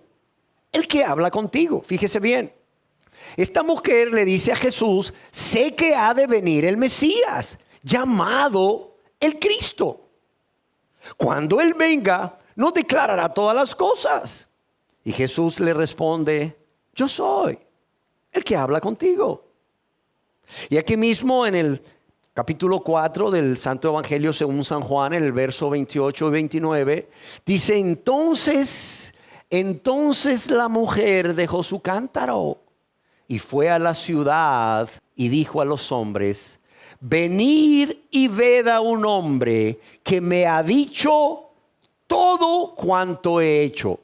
el que habla contigo. Fíjese bien. Esta mujer le dice a Jesús, sé que ha de venir el Mesías, llamado el Cristo. Cuando Él venga, nos declarará todas las cosas. Y Jesús le responde, yo soy el que habla contigo. Y aquí mismo en el capítulo 4 del Santo Evangelio según San Juan, en el verso 28 y 29, dice, entonces la mujer dejó su cántaro y fue a la ciudad y dijo a los hombres, venid y ved a un hombre que me ha dicho todo cuanto he hecho.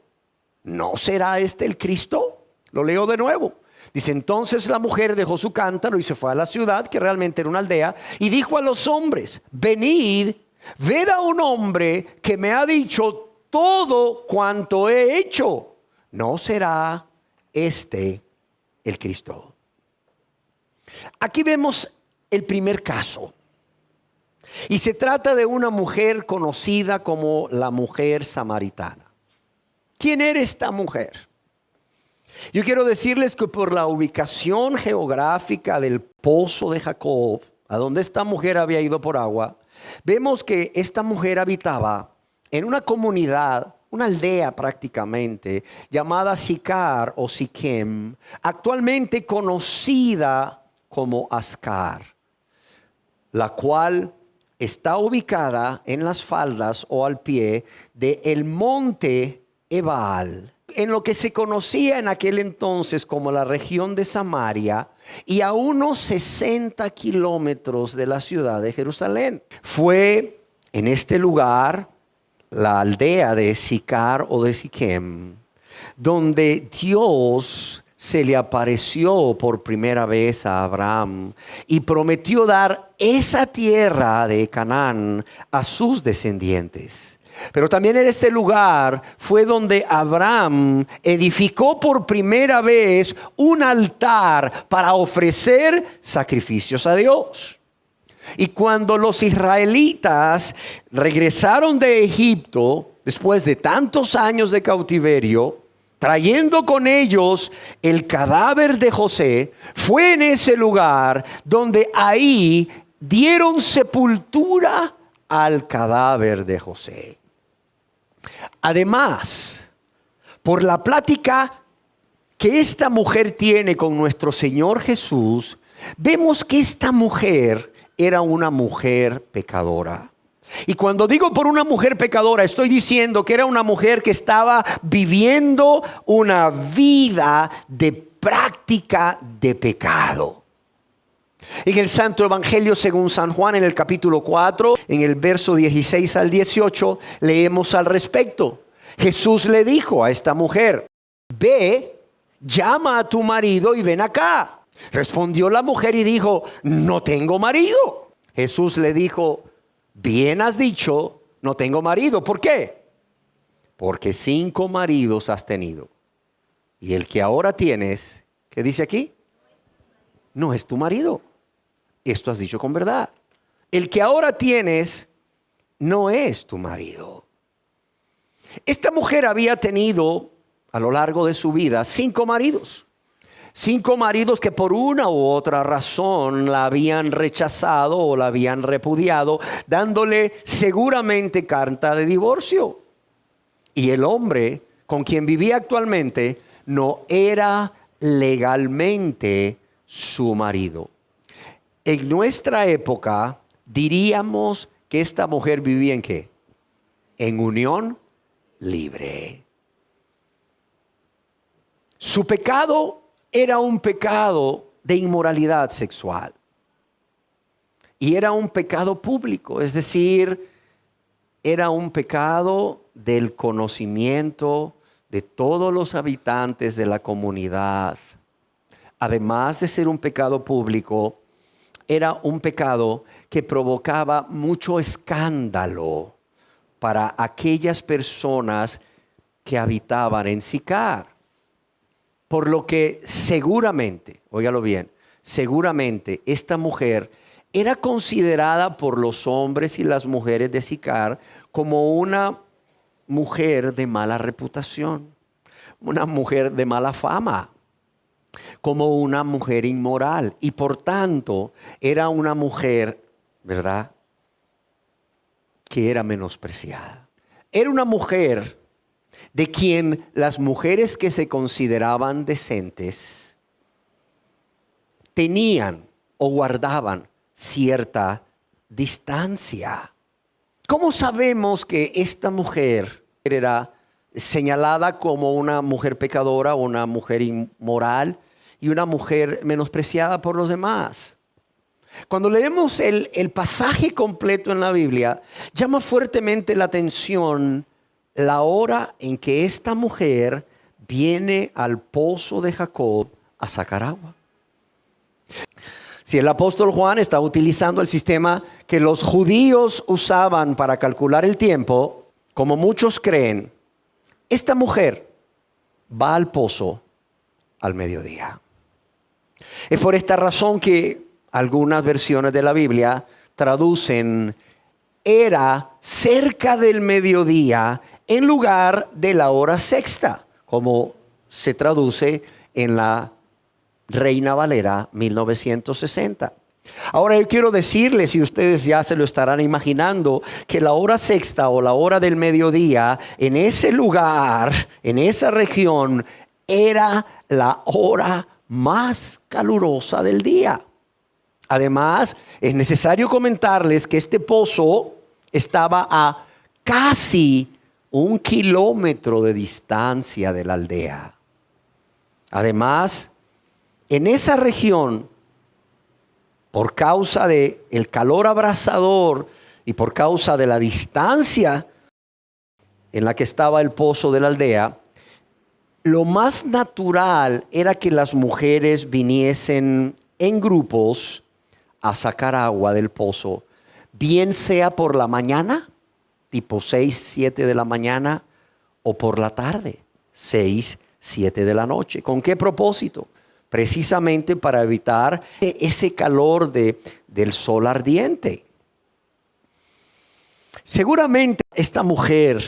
¿No será este el Cristo? Lo leo de nuevo. Dice, entonces la mujer dejó su cántaro y se fue a la ciudad, que realmente era una aldea, y dijo a los hombres, venid, ved a un hombre que me ha dicho todo cuanto he hecho. ¿No será este el Cristo? Aquí vemos el primer caso. Y se trata de una mujer conocida como la mujer samaritana. ¿Quién era esta mujer? Yo quiero decirles que por la ubicación geográfica del pozo de Jacob, a donde esta mujer había ido por agua, vemos que esta mujer habitaba en una comunidad, una aldea prácticamente, llamada Sicar o Siquem, actualmente conocida como Ascar, la cual está ubicada en las faldas o al pie del monte Ebal, en lo que se conocía en aquel entonces como la región de Samaria, y a unos 60 kilómetros de la ciudad de Jerusalén. Fue en este lugar, la aldea de Sicar o de Siquem, donde Dios se le apareció por primera vez a Abraham y prometió dar esa tierra de Canaán a sus descendientes. Pero también en este lugar fue donde Abraham edificó por primera vez un altar para ofrecer sacrificios a Dios. Y cuando los israelitas regresaron de Egipto, después de tantos años de cautiverio, trayendo con ellos el cadáver de José, fue en ese lugar donde ahí dieron sepultura al cadáver de José. Además, por la plática que esta mujer tiene con nuestro Señor Jesús, vemos que esta mujer era una mujer pecadora. Y cuando digo por una mujer pecadora, estoy diciendo que era una mujer que estaba viviendo una vida de práctica de pecado. En el Santo Evangelio según San Juan, en el capítulo 4, en el verso 16 al 18, leemos al respecto. Jesús le dijo a esta mujer: ve, llama a tu marido y ven acá. Respondió la mujer y dijo: no tengo marido. Jesús le dijo: bien has dicho, no tengo marido. ¿Por qué? Porque 5 maridos has tenido. Y el que ahora tienes, ¿qué dice aquí? No es tu marido. Esto has dicho con verdad. El que ahora tienes no es tu marido. Esta mujer había tenido a lo largo de su vida 5 maridos. 5 maridos que por una u otra razón la habían rechazado o la habían repudiado, dándole seguramente carta de divorcio. Y el hombre con quien vivía actualmente no era legalmente su marido. En nuestra época diríamos que esta mujer vivía ¿en qué? En unión libre. Su pecado era un pecado de inmoralidad sexual. Y era un pecado público, es decir, era un pecado del conocimiento de todos los habitantes de la comunidad. Además de ser un pecado público, era un pecado que provocaba mucho escándalo para aquellas personas que habitaban en Sicar. Por lo que seguramente, óigalo bien, seguramente esta mujer era considerada por los hombres y las mujeres de Sicar como una mujer de mala reputación, una mujer de mala fama, como una mujer inmoral. Y por tanto era una mujer, ¿verdad?, que era menospreciada. Era una mujer de quien las mujeres que se consideraban decentes tenían o guardaban cierta distancia. ¿Cómo sabemos que esta mujer era señalada como una mujer pecadora, una mujer inmoral y una mujer menospreciada por los demás? Cuando leemos el pasaje completo en la Biblia, llama fuertemente la atención la hora en que esta mujer viene al pozo de Jacob a sacar agua. Si el apóstol Juan está utilizando el sistema que los judíos usaban para calcular el tiempo, como muchos creen, esta mujer va al pozo al mediodía. Es por esta razón que algunas versiones de la Biblia traducen era cerca del mediodía en lugar de la hora sexta, como se traduce en la Reina Valera 1960. Ahora yo quiero decirles, y ustedes ya se lo estarán imaginando, que la hora sexta o la hora del mediodía en ese lugar, en esa región, era la hora más calurosa del día. Además, es necesario comentarles que este pozo estaba a casi 1 kilómetro de distancia de la aldea. Además, en esa región, por causa del calor abrasador y por causa de la distancia en la que estaba el pozo de la aldea, lo más natural era que las mujeres viniesen en grupos a sacar agua del pozo, bien sea por la mañana, tipo 6, 7 de la mañana, o por la tarde, 6, 7 de la noche. ¿Con qué propósito? Precisamente para evitar ese calor del sol ardiente. Seguramente esta mujer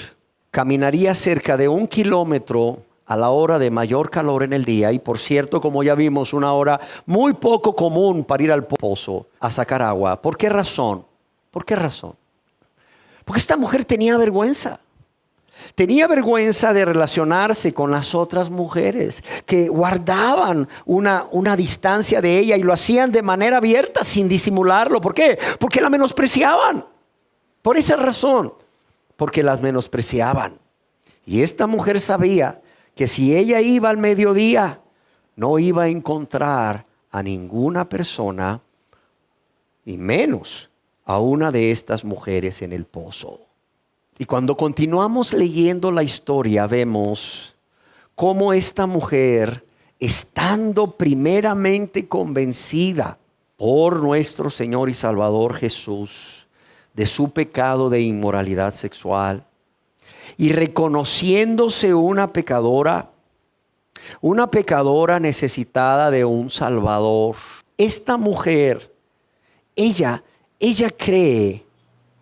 caminaría cerca de 1 kilómetro a la hora de mayor calor en el día, y por cierto, como ya vimos, una hora muy poco común para ir al pozo a sacar agua. ¿Por qué razón? ¿Por qué razón? Porque esta mujer tenía vergüenza. Tenía vergüenza de relacionarse con las otras mujeres que guardaban una distancia de ella y lo hacían de manera abierta sin disimularlo. ¿Por qué? Porque la menospreciaban. Por esa razón, porque las menospreciaban. Y esta mujer sabía que si ella iba al mediodía, no iba a encontrar a ninguna persona, y menos a una de estas mujeres en el pozo. Y cuando continuamos leyendo la historia, vemos cómo esta mujer, estando primeramente convencida por nuestro Señor y Salvador Jesús de su pecado de inmoralidad sexual, y reconociéndose una pecadora necesitada de un Salvador, esta mujer, ella cree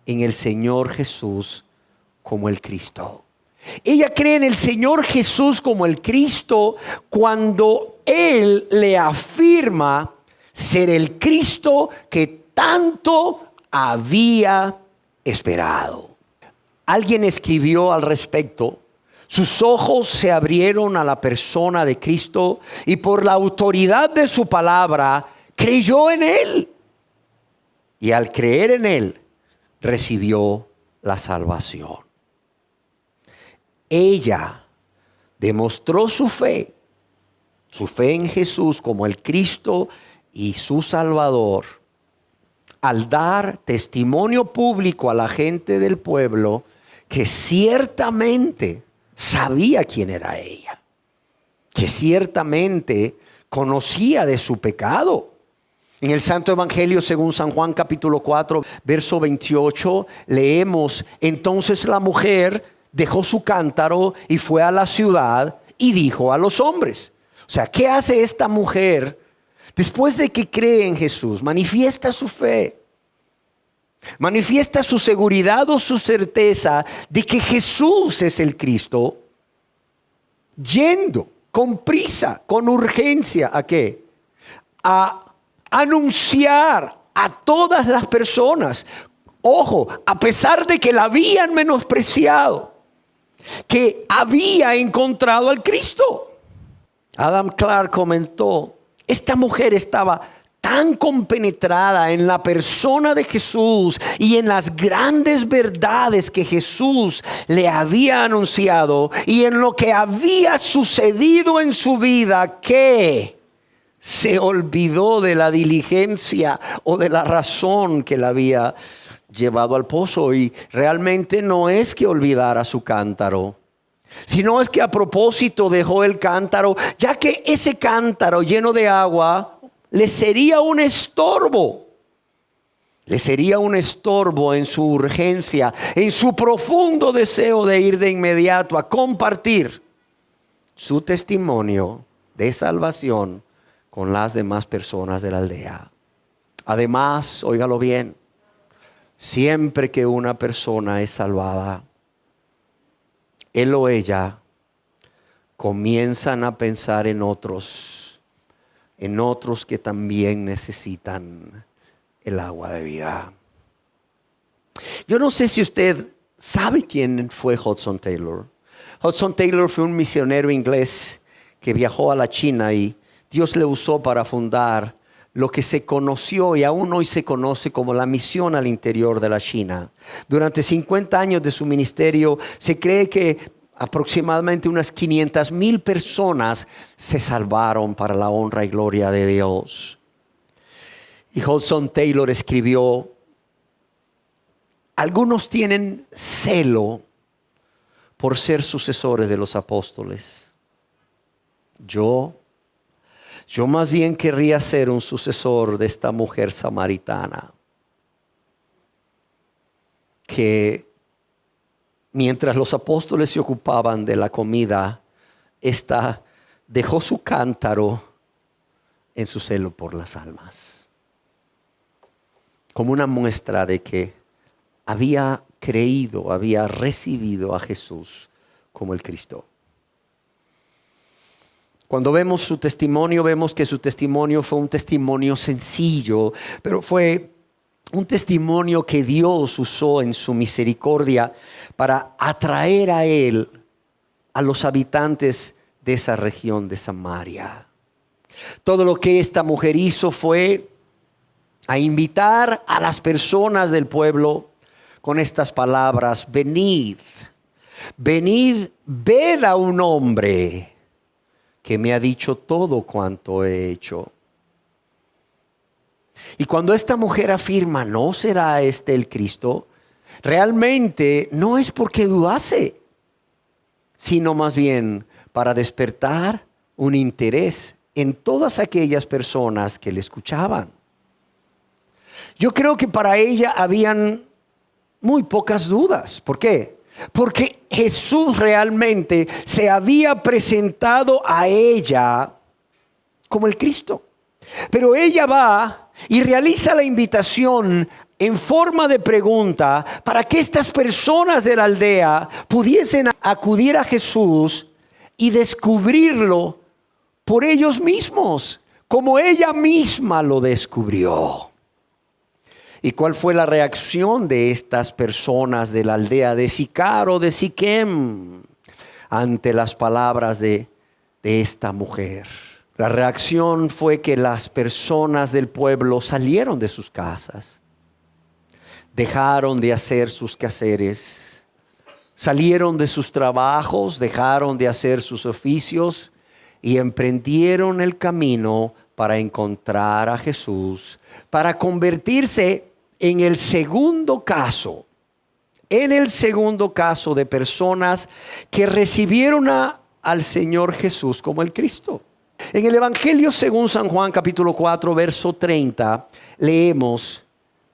en el Señor Jesús como el Cristo. Ella cree en el Señor Jesús como el Cristo cuando Él le afirma ser el Cristo que tanto había esperado. Alguien escribió al respecto: sus ojos se abrieron a la persona de Cristo y por la autoridad de su palabra creyó en Él. Y al creer en Él recibió la salvación. Ella demostró su fe en Jesús como el Cristo y su Salvador, al dar testimonio público a la gente del pueblo que ciertamente sabía quién era ella, que ciertamente conocía de su pecado. En el Santo Evangelio según San Juan capítulo 4 verso 28 leemos: entonces la mujer dejó su cántaro y fue a la ciudad y dijo a los hombres. O sea, ¿qué hace esta mujer después de que cree en Jesús? Manifiesta su fe, manifiesta su seguridad o su certeza de que Jesús es el Cristo, yendo con prisa, con urgencia, ¿a qué? A anunciar a todas las personas, ojo, a pesar de que la habían menospreciado, que había encontrado al Cristo. Adam Clark comentó: esta mujer estaba tan compenetrada en la persona de Jesús y en las grandes verdades que Jesús le había anunciado y en lo que había sucedido en su vida, que se olvidó de la diligencia o de la razón que la había llevado al pozo. Y realmente no es que olvidara su cántaro, sino es que a propósito dejó el cántaro, ya que ese cántaro lleno de agua le sería un estorbo. Le sería un estorbo en su urgencia, en su profundo deseo de ir de inmediato a compartir su testimonio de salvación con las demás personas de la aldea. Además, óigalo bien, siempre que una persona es salvada, él o ella comienzan a pensar en otros que también necesitan el agua de vida. Yo no sé si usted sabe quién fue Hudson Taylor. Hudson Taylor fue un misionero inglés que viajó a la China y Dios le usó para fundar lo que se conoció y aún hoy se conoce como la misión al interior de la China. Durante 50 años de su ministerio se cree que aproximadamente unas 500,000 personas se salvaron para la honra y gloria de Dios. Y Hudson Taylor escribió: algunos tienen celo por ser sucesores de los apóstoles. Yo más bien querría ser un sucesor de esta mujer samaritana, que mientras los apóstoles se ocupaban de la comida, esta dejó su cántaro en su celo por las almas, como una muestra de que había creído, había recibido a Jesús como el Cristo. Cuando vemos su testimonio, vemos que su testimonio fue un testimonio sencillo, pero fue Un testimonio que Dios usó en su misericordia para atraer a Él a los habitantes de esa región de Samaria. Todo lo que esta mujer hizo fue a invitar a las personas del pueblo con estas palabras: venid, venid, ved a un hombre que me ha dicho todo cuanto he hecho. Y cuando esta mujer afirma: ¿no será este el Cristo?, realmente no es porque dudase, sino más bien para despertar un interés en todas aquellas personas que le escuchaban. Yo creo que para ella habían muy pocas dudas. ¿Por qué? Porque Jesús realmente se había presentado a ella como el Cristo. Pero ella va y realiza la invitación en forma de pregunta para que estas personas de la aldea pudiesen acudir a Jesús y descubrirlo por ellos mismos, como ella misma lo descubrió. ¿Y cuál fue la reacción de estas personas de la aldea de Sicar o de Siquem ante las palabras de esta mujer? La reacción fue que las personas del pueblo salieron de sus casas, dejaron de hacer sus quehaceres, salieron de sus trabajos, dejaron de hacer sus oficios y emprendieron el camino para encontrar a Jesús, para convertirse en el segundo caso de personas que recibieron al Señor Jesús como el Cristo. En el Evangelio según San Juan capítulo 4 verso 30 leemos,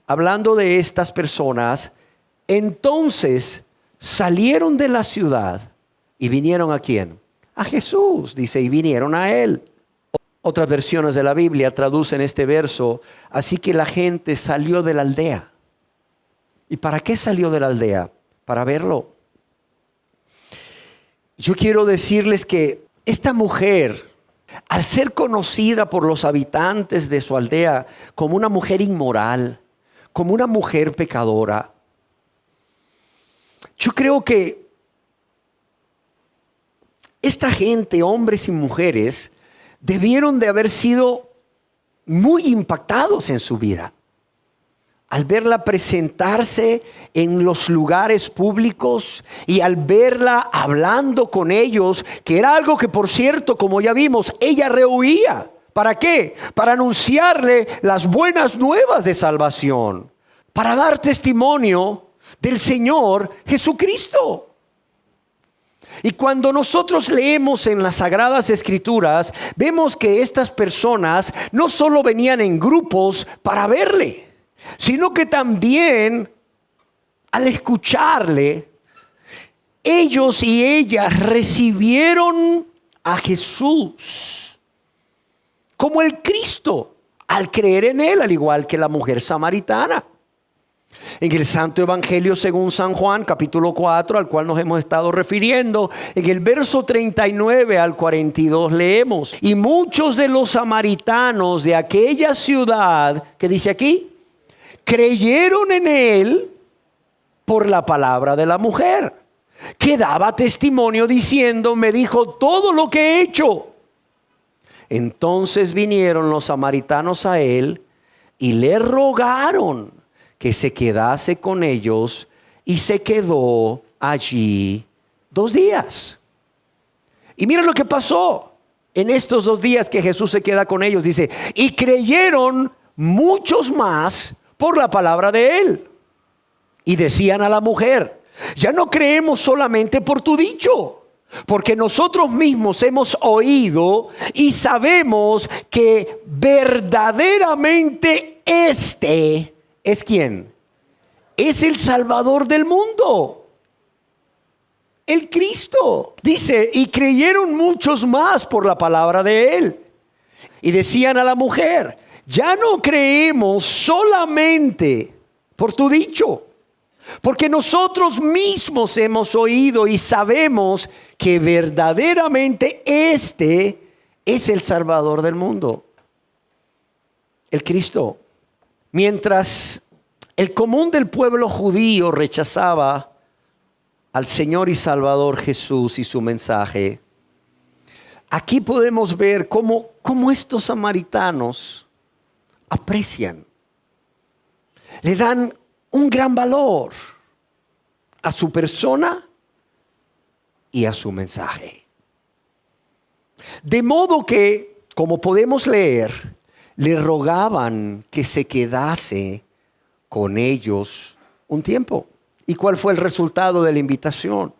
hablando de estas personas: entonces salieron de la ciudad y vinieron ¿a quién? A Jesús, dice, y vinieron a Él. Otras versiones de la Biblia traducen este verso: así que la gente salió de la aldea. ¿Y para qué salió de la aldea? Para verlo. Yo quiero decirles que esta mujer, al ser conocida por los habitantes de su aldea como una mujer inmoral, como una mujer pecadora, yo creo que esta gente, hombres y mujeres, debieron de haber sido muy impactados en su vida al verla presentarse en los lugares públicos y al verla hablando con ellos, que era algo que, por cierto, como ya vimos, ella rehuía. ¿Para qué? Para anunciarle las buenas nuevas de salvación, para dar testimonio del Señor Jesucristo. Y cuando nosotros leemos en las Sagradas Escrituras, vemos que estas personas no solo venían en grupos para verle, sino que también al escucharle, ellos y ellas recibieron a Jesús como el Cristo al creer en Él, al igual que la mujer samaritana. En el Santo Evangelio según San Juan, capítulo 4, al cual nos hemos estado refiriendo, en el verso 39 al 42 leemos: y muchos de los samaritanos de aquella ciudad, ¿qué dice aquí?, creyeron en Él por la palabra de la mujer, que daba testimonio diciendo: me dijo todo lo que he hecho. Entonces vinieron los samaritanos a Él y le rogaron que se quedase con ellos, y se quedó allí 2 días. Y mira lo que pasó en estos 2 días que Jesús se queda con ellos. Dice: y creyeron muchos más por la palabra de Él. Y decían a la mujer: ya no creemos solamente por tu dicho, porque nosotros mismos hemos oído y sabemos que verdaderamente este es ¿quién? Es el Salvador del mundo, el Cristo. Dice: y creyeron muchos más por la palabra de Él. Y decían a la mujer: ya no creemos solamente por tu dicho, porque nosotros mismos hemos oído y sabemos que verdaderamente este es el Salvador del mundo, el Cristo. Mientras El común del pueblo judío rechazaba al Señor y Salvador Jesús y su mensaje. Aquí podemos ver cómo estos samaritanos aprecian, le dan un gran valor a su persona y a su mensaje. De modo que, como podemos leer, le rogaban que se quedase con ellos un tiempo. ¿Y cuál fue el resultado de la invitación?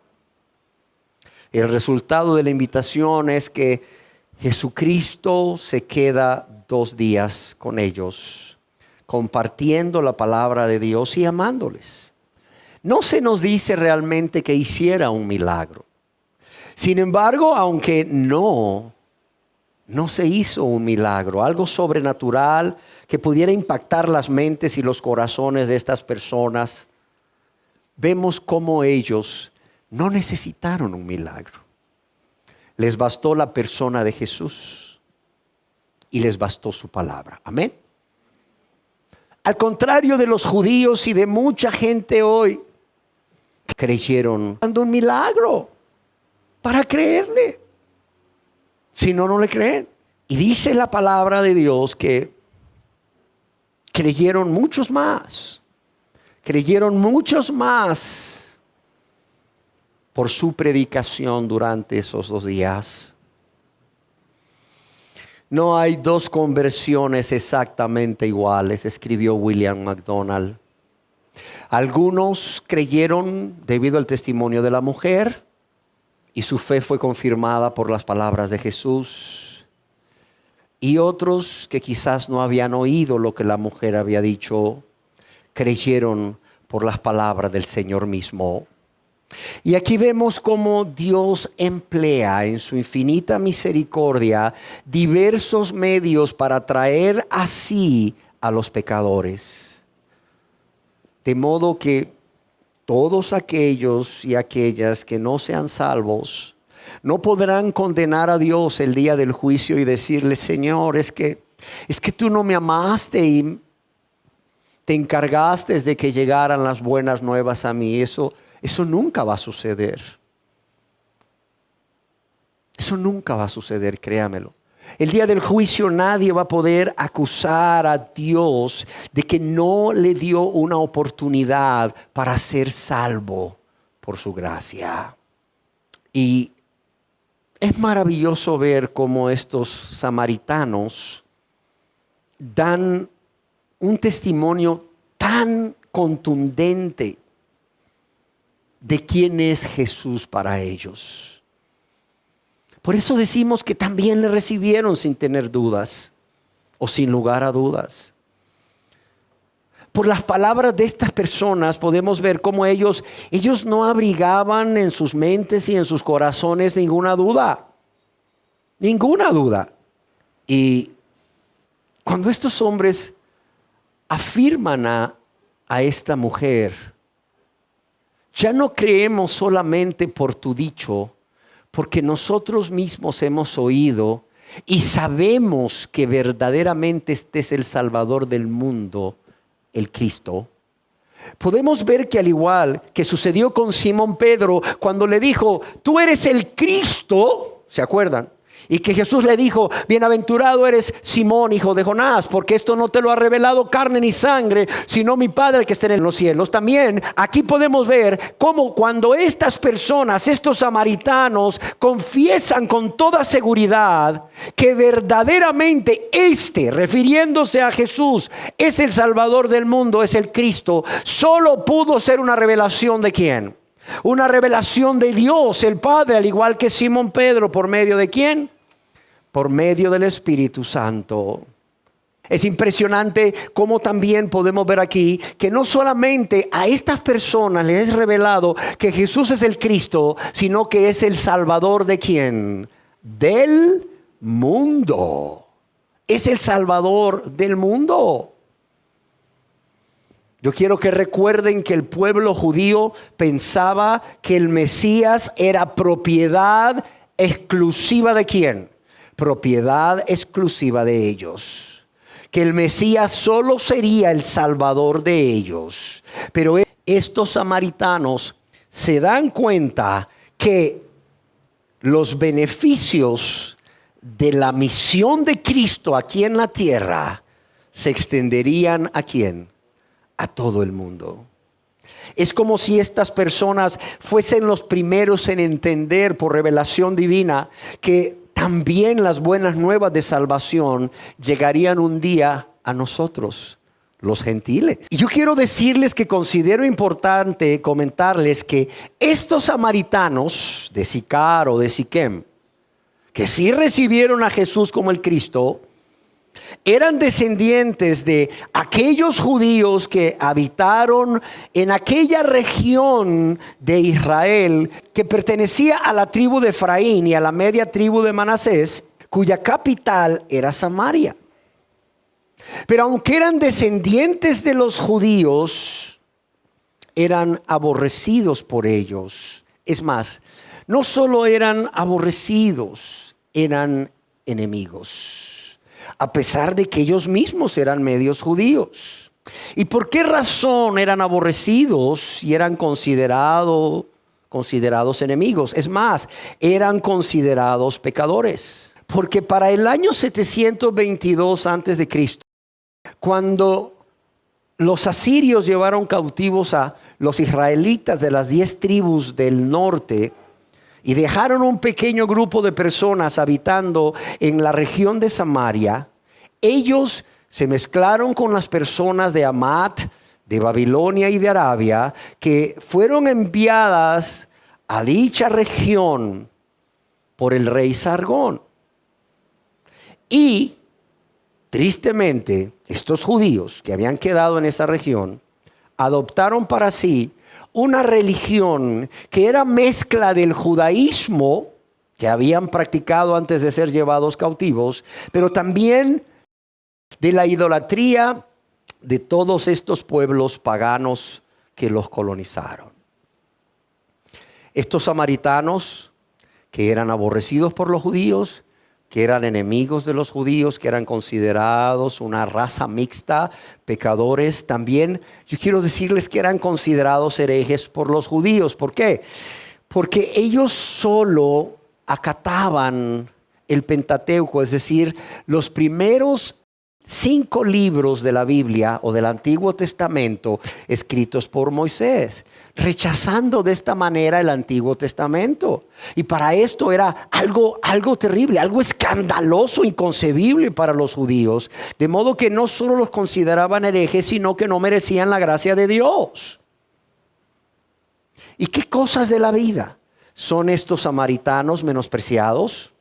El resultado de la invitación es que Jesucristo se queda 2 días con ellos, compartiendo la palabra de Dios y amándoles. No se nos dice realmente que hiciera un milagro. Sin embargo, aunque no se hizo un milagro, algo sobrenatural que pudiera impactar las mentes y los corazones de estas personas, vemos cómo ellos no necesitaron un milagro. Les bastó la persona de Jesús y les bastó su palabra. Amén. Al contrario de los judíos y de mucha gente hoy, creyeron dando un milagro para creerle. Si no, no le creen. Y dice la palabra de Dios que creyeron muchos más. Creyeron muchos más por su predicación durante esos 2 días. No hay 2 conversiones exactamente iguales, escribió William MacDonald. Algunos creyeron debido al testimonio de la mujer y su fe fue confirmada por las palabras de Jesús. Y otros que quizás no habían oído lo que la mujer había dicho, creyeron por las palabras del Señor mismo. Y aquí vemos cómo Dios emplea en su infinita misericordia diversos medios para traer así a los pecadores. De modo que todos aquellos y aquellas que no sean salvos no podrán condenar a Dios el día del juicio y decirle: Señor, es que tú no me amaste y te encargaste de que llegaran las buenas nuevas a mí. Eso nunca va a suceder. Eso nunca va a suceder, créamelo. El día del juicio nadie va a poder acusar a Dios de que no le dio una oportunidad para ser salvo por su gracia. Y es maravilloso ver cómo estos samaritanos dan un testimonio tan contundente de quién es Jesús para ellos. Por eso decimos que también le recibieron sin tener dudas o sin lugar a dudas. Por las palabras de estas personas podemos ver cómo ellos no abrigaban en sus mentes y en sus corazones ninguna duda. Ninguna duda. Y cuando estos hombres afirman a esta mujer: ya no creemos solamente por tu dicho, porque nosotros mismos hemos oído y sabemos que verdaderamente este es el Salvador del mundo, el Cristo. Podemos ver que al igual que sucedió con Simón Pedro, cuando le dijo: tú eres el Cristo, ¿se acuerdan? Y que Jesús le dijo: bienaventurado eres Simón, hijo de Jonás, porque esto no te lo ha revelado carne ni sangre, sino mi Padre que está en los cielos. También aquí podemos ver cómo cuando estas personas, estos samaritanos, confiesan con toda seguridad que verdaderamente refiriéndose a Jesús, es el Salvador del mundo, es el Cristo, solo pudo ser una revelación ¿de quién? Una revelación de Dios, el Padre, al igual que Simón Pedro. ¿Por medio de quién? Por medio del Espíritu Santo. Es impresionante cómo también podemos ver aquí que no solamente a estas personas les es revelado que Jesús es el Cristo, sino que es el Salvador ¿de quién? Del mundo. Es el Salvador del mundo. Yo quiero que recuerden que el pueblo judío pensaba que el Mesías era propiedad exclusiva ¿de quién? Propiedad exclusiva de ellos. que el Mesías solo sería el Salvador de ellos. Pero estos samaritanos se dan cuenta que los beneficios de la misión de Cristo aquí en la tierra se extenderían ¿a quién? A todo el mundo. Es como si estas personas fuesen los primeros en entender por revelación divina que también las buenas nuevas de salvación llegarían un día a nosotros, los gentiles. Y yo quiero decirles que considero importante comentarles que estos samaritanos de Sicar o de Siquem, que sí recibieron a Jesús como el Cristo, eran descendientes de aquellos judíos que habitaron en aquella región de Israel que pertenecía a la tribu de Efraín y a la media tribu de Manasés, cuya capital era Samaria. Pero aunque eran descendientes de los judíos, eran aborrecidos por ellos. Es más, no solo eran aborrecidos, eran enemigos. A pesar de que ellos mismos eran medios judíos. ¿Y por qué razón eran aborrecidos y eran considerados enemigos? Es más, eran considerados pecadores. Porque para el año 722 antes de Cristo, cuando los asirios llevaron cautivos a los israelitas de las 10 tribus del norte, y dejaron un pequeño grupo de personas habitando en la región de Samaria, ellos se mezclaron con las personas de Hamat, de Babilonia y de Arabia, que fueron enviadas a dicha región por el rey Sargón. Y tristemente, estos judíos que habían quedado en esa región adoptaron para sí una religión que era mezcla del judaísmo que habían practicado antes de ser llevados cautivos, pero también de la idolatría de todos estos pueblos paganos que los colonizaron. Estos samaritanos que eran aborrecidos por los judíos, que eran enemigos de los judíos, que eran considerados una raza mixta, pecadores. También yo quiero decirles que eran considerados herejes por los judíos. ¿Por qué? Porque ellos solo acataban el Pentateuco, es decir, los primeros 5 libros de la Biblia o del Antiguo Testamento escritos por Moisés, rechazando de esta manera el Antiguo Testamento. Y para esto era algo terrible, algo escandaloso, inconcebible para los judíos. De modo que no solo los consideraban herejes, sino que no merecían la gracia de Dios. ¿Y qué cosas de la vida? ¿Son estos samaritanos menospreciados?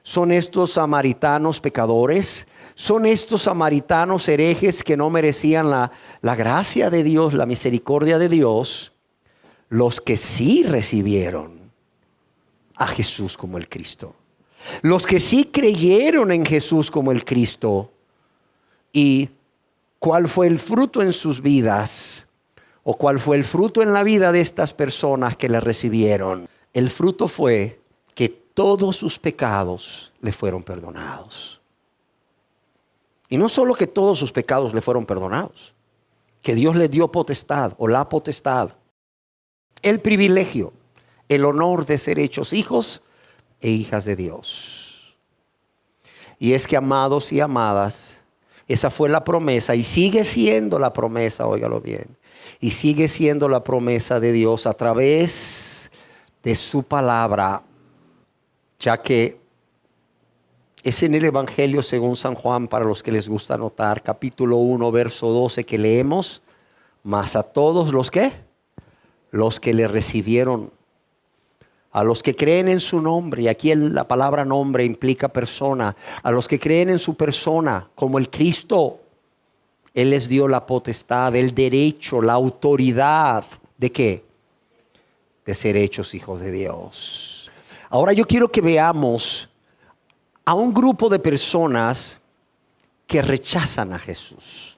¿Son estos samaritanos pecadores? ¿Son estos samaritanos herejes que no merecían la gracia de Dios, la misericordia de Dios? Los que sí recibieron a Jesús como el Cristo. Los que sí creyeron en Jesús como el Cristo. ¿Y cuál fue el fruto en sus vidas? ¿O cuál fue el fruto en la vida de estas personas que le recibieron? El fruto fue que todos sus pecados le fueron perdonados. Y no solo que todos sus pecados le fueron perdonados, que Dios le dio potestad o la potestad, el privilegio, el honor de ser hechos hijos e hijas de Dios. Y es que, amados y amadas, esa fue la promesa y sigue siendo la promesa, óigalo bien, y sigue siendo la promesa de Dios a través de su palabra, ya que es en el Evangelio según San Juan, para los que les gusta anotar, capítulo 1, verso 12, que leemos: mas a todos los que le recibieron, a los que creen en su nombre, y aquí la palabra nombre implica persona, a los que creen en su persona como el Cristo, Él les dio la potestad, el derecho, la autoridad, ¿de qué? De ser hechos hijos de Dios. Ahora yo quiero que veamos a un grupo de personas que rechazan a Jesús,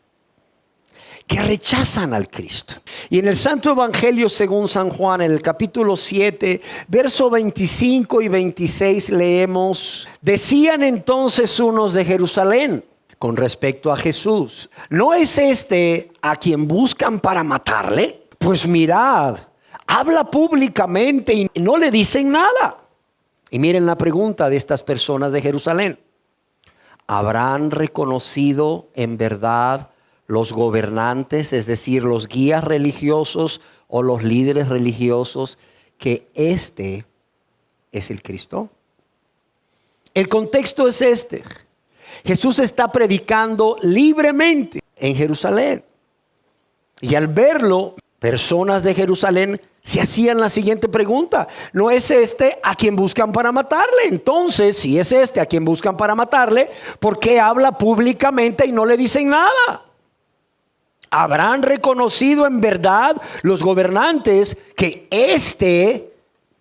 que rechazan al Cristo. Y en el Santo Evangelio según San Juan, en el capítulo 7, verso 25 y 26 leemos: decían entonces unos de Jerusalén: con respecto a Jesús. ¿No es este a quien buscan para matarle? Pues mirad, habla públicamente y no le dicen nada. Y miren la pregunta de estas personas de Jerusalén. ¿Habrán reconocido en verdad los gobernantes, es decir, los guías religiosos o los líderes religiosos, que este es el Cristo? El contexto es este. Jesús está predicando libremente en Jerusalén. Y al verlo, personas de Jerusalén se hacían la siguiente pregunta: ¿no es este a quien buscan para matarle? Entonces, si es este a quien buscan para matarle, ¿por qué habla públicamente y no le dicen nada? ¿Habrán reconocido en verdad los gobernantes que este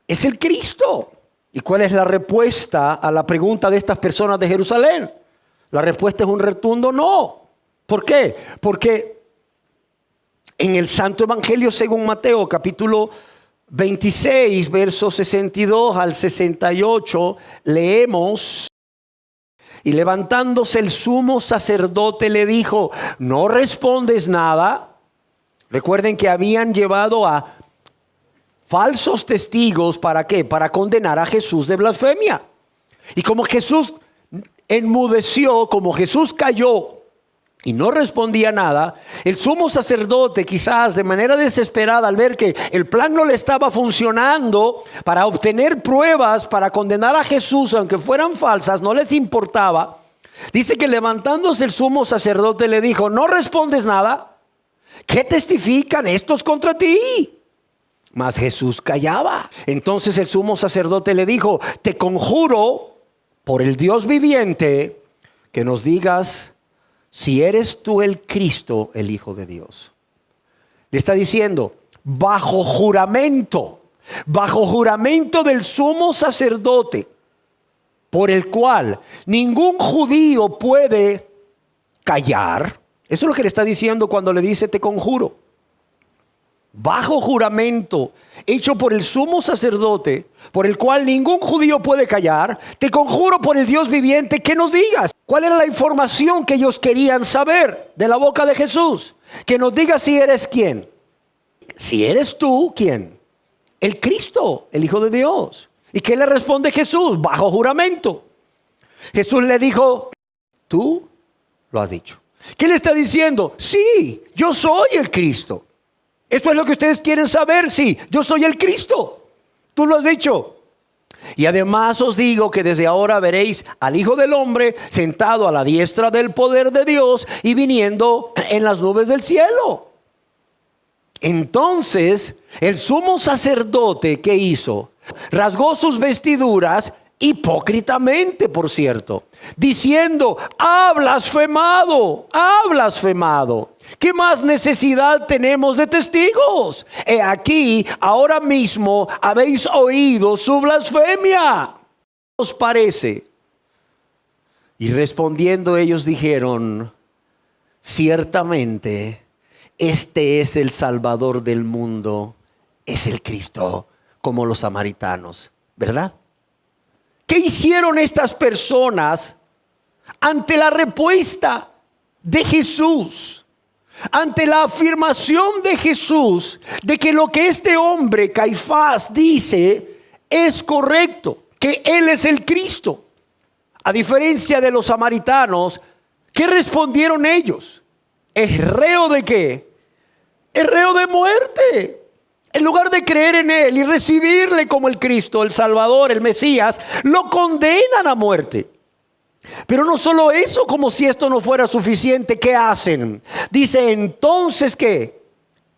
es el Cristo? ¿Y cuál es la respuesta a la pregunta de estas personas de Jerusalén? La respuesta es un rotundo no. ¿Por qué? Porque en el Santo Evangelio según Mateo, capítulo 26, versos 62 al 68, leemos: y levantándose el sumo sacerdote le dijo: ¿no respondes nada? Recuerden que habían llevado a falsos testigos. ¿Para qué? Para condenar a Jesús de blasfemia. Y como Jesús enmudeció, como Jesús cayó y no respondía nada, el sumo sacerdote, quizás de manera desesperada, al ver que el plan no le estaba funcionando para obtener pruebas para condenar a Jesús, aunque fueran falsas, no les importaba. Dice que levantándose el sumo sacerdote le dijo: ¿no respondes nada? ¿Qué testifican estos contra ti? Mas Jesús callaba. Entonces el sumo sacerdote le dijo: te conjuro por el Dios viviente que nos digas si eres tú el Cristo, el Hijo de Dios. Le está diciendo, bajo juramento del sumo sacerdote, por el cual ningún judío puede callar. Eso es lo que le está diciendo cuando le dice te conjuro. Bajo juramento hecho por el sumo sacerdote, por el cual ningún judío puede callar, te conjuro por el Dios viviente que nos digas. ¿Cuál era la información que ellos querían saber de la boca de Jesús? Que nos diga si eres quién. Si eres tú, ¿quién? El Cristo, el Hijo de Dios. ¿Y qué le responde Jesús? Bajo juramento. Jesús le dijo: tú lo has dicho. ¿Qué le está diciendo? Sí, yo soy el Cristo. ¿Eso es lo que ustedes quieren saber? Sí, yo soy el Cristo. Tú lo has dicho. Y además os digo que desde ahora veréis al Hijo del Hombre sentado a la diestra del poder de Dios y viniendo en las nubes del cielo. Entonces el sumo sacerdote, ¿qué hizo? Rasgó sus vestiduras, hipócritamente, por cierto, diciendo: ha blasfemado, ha blasfemado. ¿Qué más necesidad tenemos de testigos? He aquí, ahora mismo habéis oído su blasfemia. ¿Qué os parece? Y respondiendo ellos dijeron: ciertamente este es el Salvador del mundo, es el Cristo, como los samaritanos, ¿verdad? ¿Qué hicieron estas personas ante la respuesta de Jesús? Ante la afirmación de Jesús de que lo que este hombre, Caifás, dice es correcto, que él es el Cristo. A diferencia de los samaritanos, ¿qué respondieron ellos? ¿Es reo de qué? Es reo de muerte. En lugar de creer en él y recibirle como el Cristo, el Salvador, el Mesías, lo condenan a muerte. Pero no solo eso, como si esto no fuera suficiente, ¿qué hacen? Dice entonces que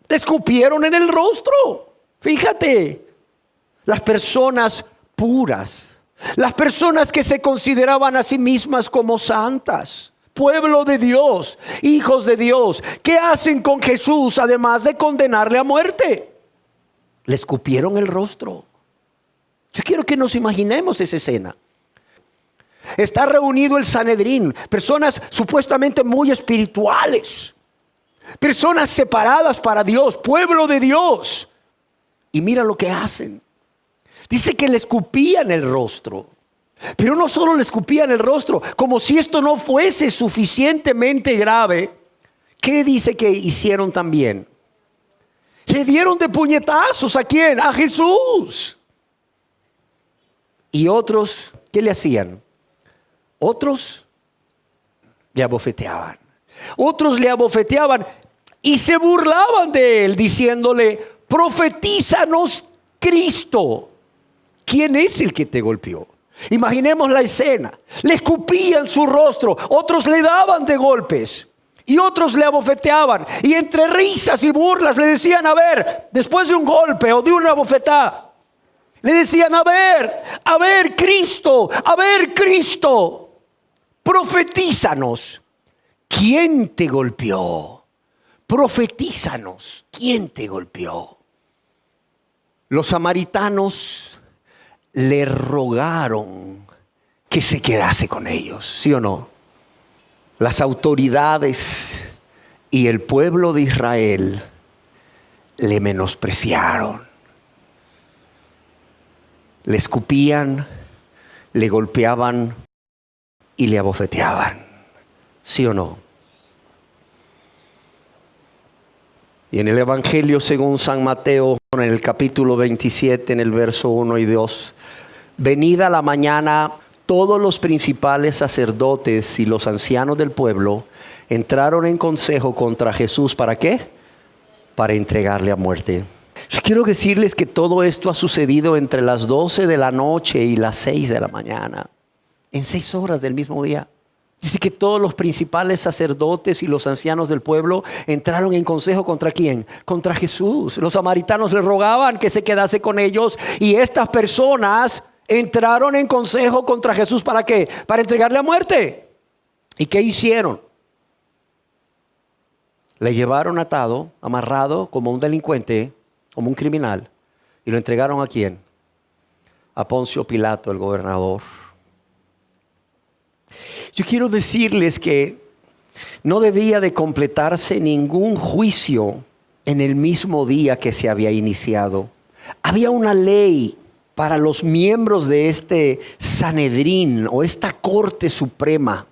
le escupieron en el rostro. Fíjate, las personas puras, las personas que se consideraban a sí mismas como santas, pueblo de Dios, hijos de Dios, ¿qué hacen con Jesús además de condenarle a muerte? Le escupieron el rostro. Yo quiero que nos imaginemos esa escena. Está reunido el Sanedrín, personas supuestamente muy espirituales, personas separadas para Dios, pueblo de Dios. Y mira lo que hacen. Dice que le escupían el rostro. Pero no solo le escupían el rostro, como si esto no fuese suficientemente grave. ¿Qué dice que hicieron también? Le dieron de puñetazos. ¿A quién? A Jesús. Y otros, ¿qué le hacían? Otros le abofeteaban. Otros le abofeteaban y se burlaban de él, diciéndole: profetízanos, Cristo. ¿Quién es el que te golpeó? Imaginemos la escena. Le escupían su rostro, otros le daban de golpes y otros le abofeteaban. Y entre risas y burlas le decían: a ver, después de un golpe o de una bofetada, le decían: a ver, Cristo, profetízanos. ¿Quién te golpeó? Profetízanos. ¿Quién te golpeó? Los samaritanos le rogaron que se quedase con ellos, ¿sí o no? Las autoridades y el pueblo de Israel le menospreciaron. Le escupían, le golpeaban y le abofeteaban, ¿sí o no? Y en el Evangelio según San Mateo, en el capítulo 27, en el verso 1 y 2, venida la mañana, todos los principales sacerdotes y los ancianos del pueblo entraron en consejo contra Jesús. ¿Para qué? Para entregarle a muerte. Yo quiero decirles que todo esto ha sucedido entre las 12 de la noche y las 6 de la mañana, en 6 horas del mismo día. Dice que todos los principales sacerdotes y los ancianos del pueblo entraron en consejo ¿contra quién? Contra Jesús. Los samaritanos le rogaban que se quedase con ellos y estas personas entraron en consejo contra Jesús. ¿Para qué? Para entregarle a muerte. ¿Y qué hicieron? Le llevaron atado, amarrado como un delincuente, como un criminal, y lo entregaron ¿a quién? A Poncio Pilato, el gobernador. Yo quiero decirles que no debía de completarse ningún juicio en el mismo día que se había iniciado. Había una ley para los miembros de este Sanedrín o esta Corte Suprema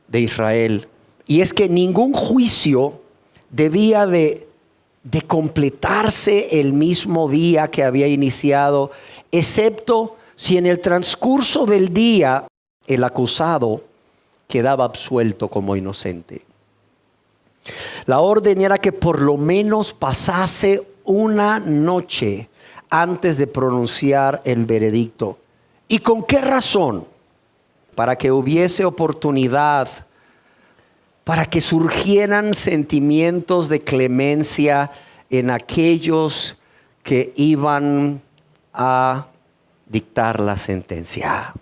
de Israel. Y es que ningún juicio debía de completarse el mismo día que había iniciado, excepto si en el transcurso del día el acusado quedaba absuelto como inocente. La orden era que por lo menos pasase una noche antes de pronunciar el veredicto. ¿Y con qué razón? Para que hubiese oportunidad, para que surgieran sentimientos de clemencia en aquellos que iban a dictar la sentencia.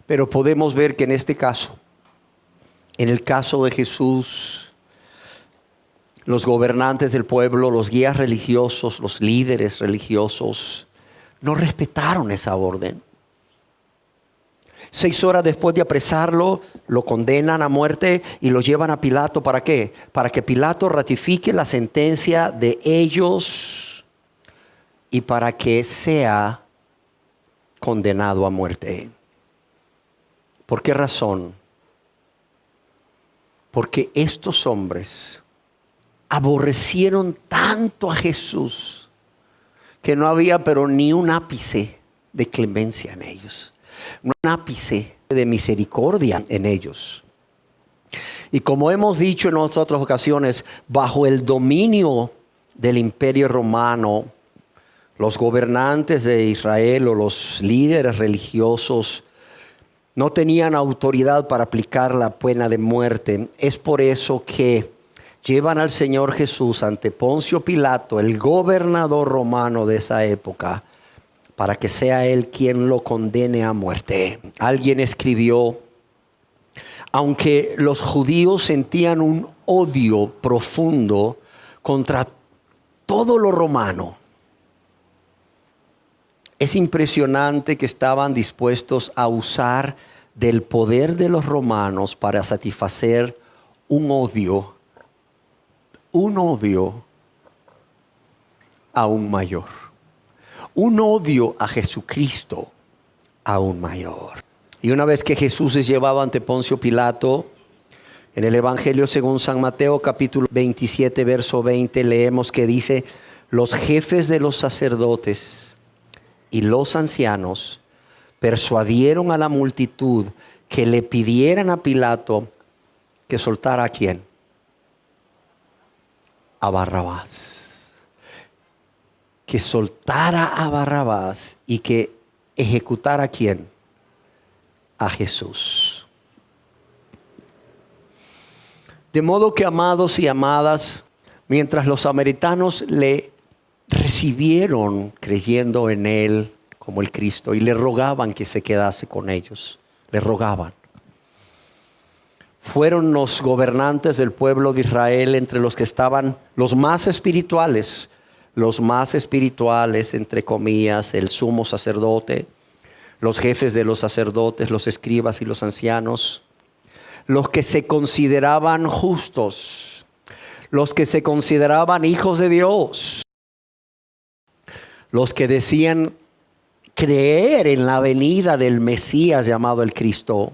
Pero podemos ver que en este caso, en el caso de Jesús, los gobernantes del pueblo, los guías religiosos, los líderes religiosos, no respetaron esa orden. 6 horas después de apresarlo, lo condenan a muerte y lo llevan a Pilato. ¿Para qué? Para que Pilato ratifique la sentencia de ellos y para que sea condenado a muerte. ¿Por qué razón? Porque estos hombres aborrecieron tanto a Jesús que no había pero ni un ápice de clemencia en ellos, un ápice de misericordia en ellos. Y como hemos dicho en otras ocasiones, bajo el dominio del Imperio Romano, los gobernantes de Israel o los líderes religiosos no tenían autoridad para aplicar la pena de muerte. Es por eso que llevan al Señor Jesús ante Poncio Pilato, el gobernador romano de esa época, para que sea él quien lo condene a muerte. Alguien escribió: aunque los judíos sentían un odio profundo contra todo lo romano, es impresionante que estaban dispuestos a usar del poder de los romanos para satisfacer un odio aún mayor. Un odio a Jesucristo aún mayor. Y una vez que Jesús es llevado ante Poncio Pilato, en el Evangelio según San Mateo capítulo 27 verso 20 leemos que dice: los jefes de los sacerdotes y los ancianos persuadieron a la multitud que le pidieran a Pilato que soltara ¿a quién? A Barrabás. Que soltara a Barrabás y que ejecutara ¿a quién? A Jesús. De modo que, amados y amadas, mientras los samaritanos le recibieron creyendo en él como el Cristo y le rogaban que se quedase con ellos, le rogaban, fueron los gobernantes del pueblo de Israel, entre los que estaban los más espirituales entre comillas, el sumo sacerdote, los jefes de los sacerdotes, los escribas y los ancianos, los que se consideraban justos, los que se consideraban hijos de Dios, los que decían creer en la venida del Mesías llamado el Cristo,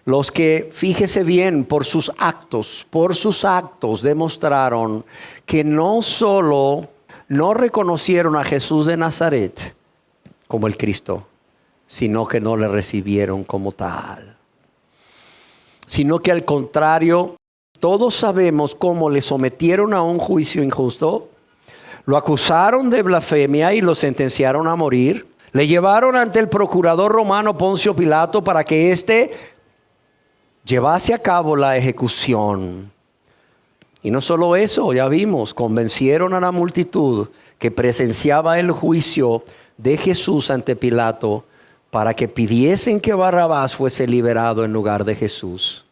los que, fíjese bien, por sus actos demostraron que no solo no reconocieron a Jesús de Nazaret como el Cristo, sino que no le recibieron como tal, sino que al contrario, todos sabemos cómo le sometieron a un juicio injusto, lo acusaron de blasfemia y lo sentenciaron a morir, le llevaron ante el procurador romano Poncio Pilato para que éste llevase a cabo la ejecución. Y no solo eso, ya vimos, convencieron a la multitud que presenciaba el juicio de Jesús ante Pilato para que pidiesen que Barrabás fuese liberado en lugar de Jesús.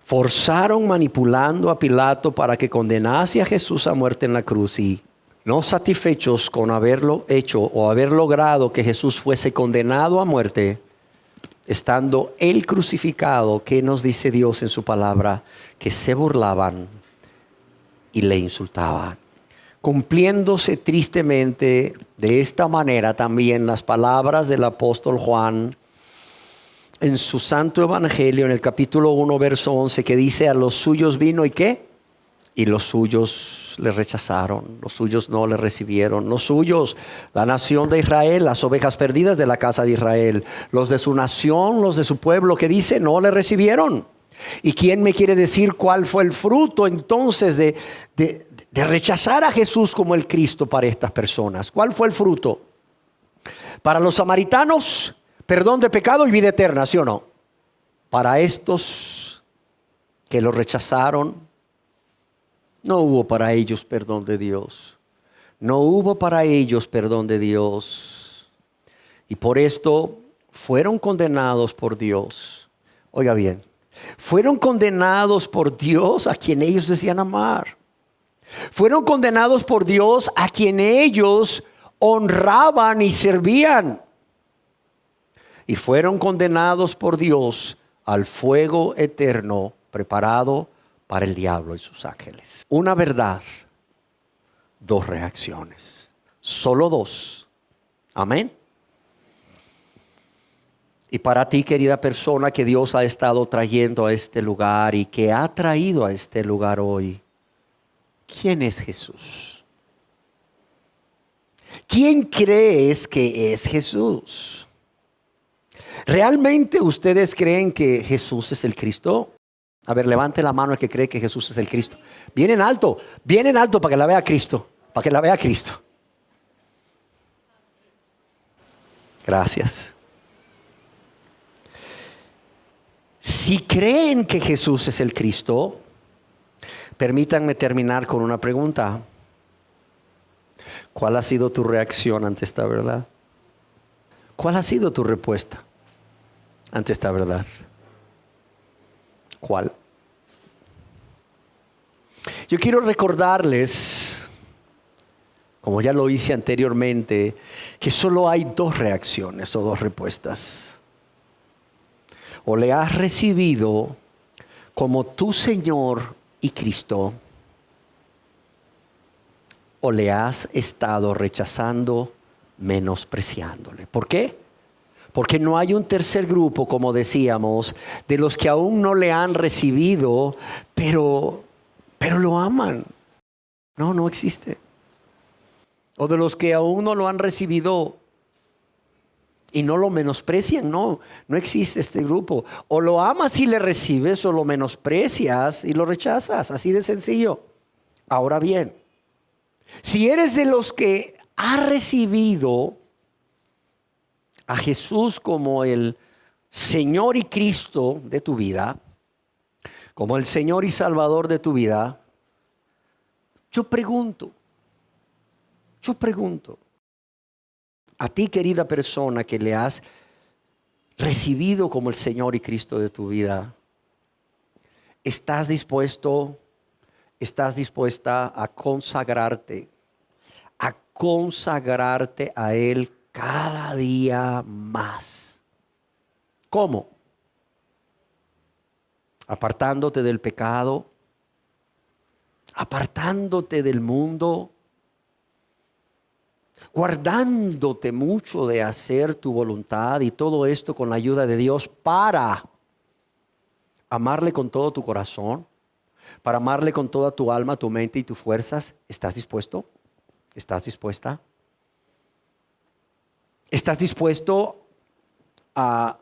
Forzaron manipulando a Pilato para que condenase a Jesús a muerte en la cruz, y no satisfechos con haberlo hecho o haber logrado que Jesús fuese condenado a muerte, estando él crucificado, ¿qué nos dice Dios en su palabra? Que se burlaban y le insultaban. Cumpliéndose tristemente de esta manera también las palabras del apóstol Juan en su santo evangelio, en el capítulo 1 verso 11, que dice: a los suyos vino y ¿qué? Y los suyos le rechazaron, los suyos no le recibieron. Los suyos, la nación de Israel, las ovejas perdidas de la casa de Israel, los de su nación, los de su pueblo, que dice, no le recibieron. ¿Y quién me quiere decir cuál fue el fruto entonces de rechazar a Jesús como el Cristo para estas personas? ¿Cuál fue el fruto? Para los samaritanos, perdón de pecado y vida eterna, ¿sí o no? Para estos que lo rechazaron, no hubo para ellos perdón de Dios. No hubo para ellos perdón de Dios. Y por esto fueron condenados por Dios. Oiga bien, fueron condenados por Dios a quien ellos decían amar. Fueron condenados por Dios a quien ellos honraban y servían. Y fueron condenados por Dios al fuego eterno preparado para el diablo y sus ángeles. Una verdad, dos reacciones. Solo dos. Amén. Y para ti, querida persona, que Dios ha estado trayendo a este lugar y que ha traído a este lugar hoy, ¿quién es Jesús? ¿Quién crees que es Jesús? ¿Realmente ustedes creen que Jesús es el Cristo? A ver, levante la mano el que cree que Jesús es el Cristo. Bien en alto para que la vea Cristo, para que la vea Cristo. Gracias. Si creen que Jesús es el Cristo, permítanme terminar con una pregunta. ¿Cuál ha sido tu reacción ante esta verdad? ¿Cuál ha sido tu respuesta ante esta verdad? ¿Cuál? Yo quiero recordarles, como ya lo hice anteriormente, que solo hay dos reacciones o dos respuestas. O le has recibido como tu Señor y Cristo, o le has estado rechazando, menospreciándole. ¿Por qué? Porque no hay un tercer grupo, como decíamos, de los que aún no le han recibido, pero lo aman. No, no existe. O de los que aún no lo han recibido y no lo menosprecian. No existe este grupo. O lo amas y le recibes, o lo menosprecias y lo rechazas. Así de sencillo. Ahora bien, si eres de los que ha recibido a Jesús como el Señor y Cristo de tu vida, como el Señor y Salvador de tu vida, yo pregunto, a ti, querida persona, que le has recibido como el Señor y Cristo de tu vida, ¿estás dispuesta a consagrarte a Él cada día más? ¿Cómo? Apartándote del pecado, apartándote del mundo, guardándote mucho de hacer tu voluntad, y todo esto con la ayuda de Dios para amarle con todo tu corazón, para amarle con toda tu alma, tu mente y tus fuerzas. ¿Estás dispuesto? ¿Estás dispuesta? ¿Estás dispuesto a